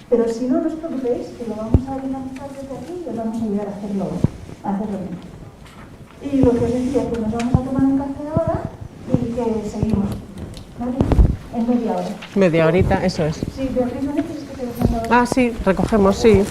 Pero si no, no os preocupéis, que lo vamos a dinamizar desde aquí y os vamos a ayudar a hacerlo bien. Y lo que os decía, que nos vamos a tomar un café ahora y que seguimos, ¿vale? En media hora. Media horita, eso es. Sí, Beatriz, ¿no necesitas que te lo ponga ahora? Ah, sí, recogemos, sí.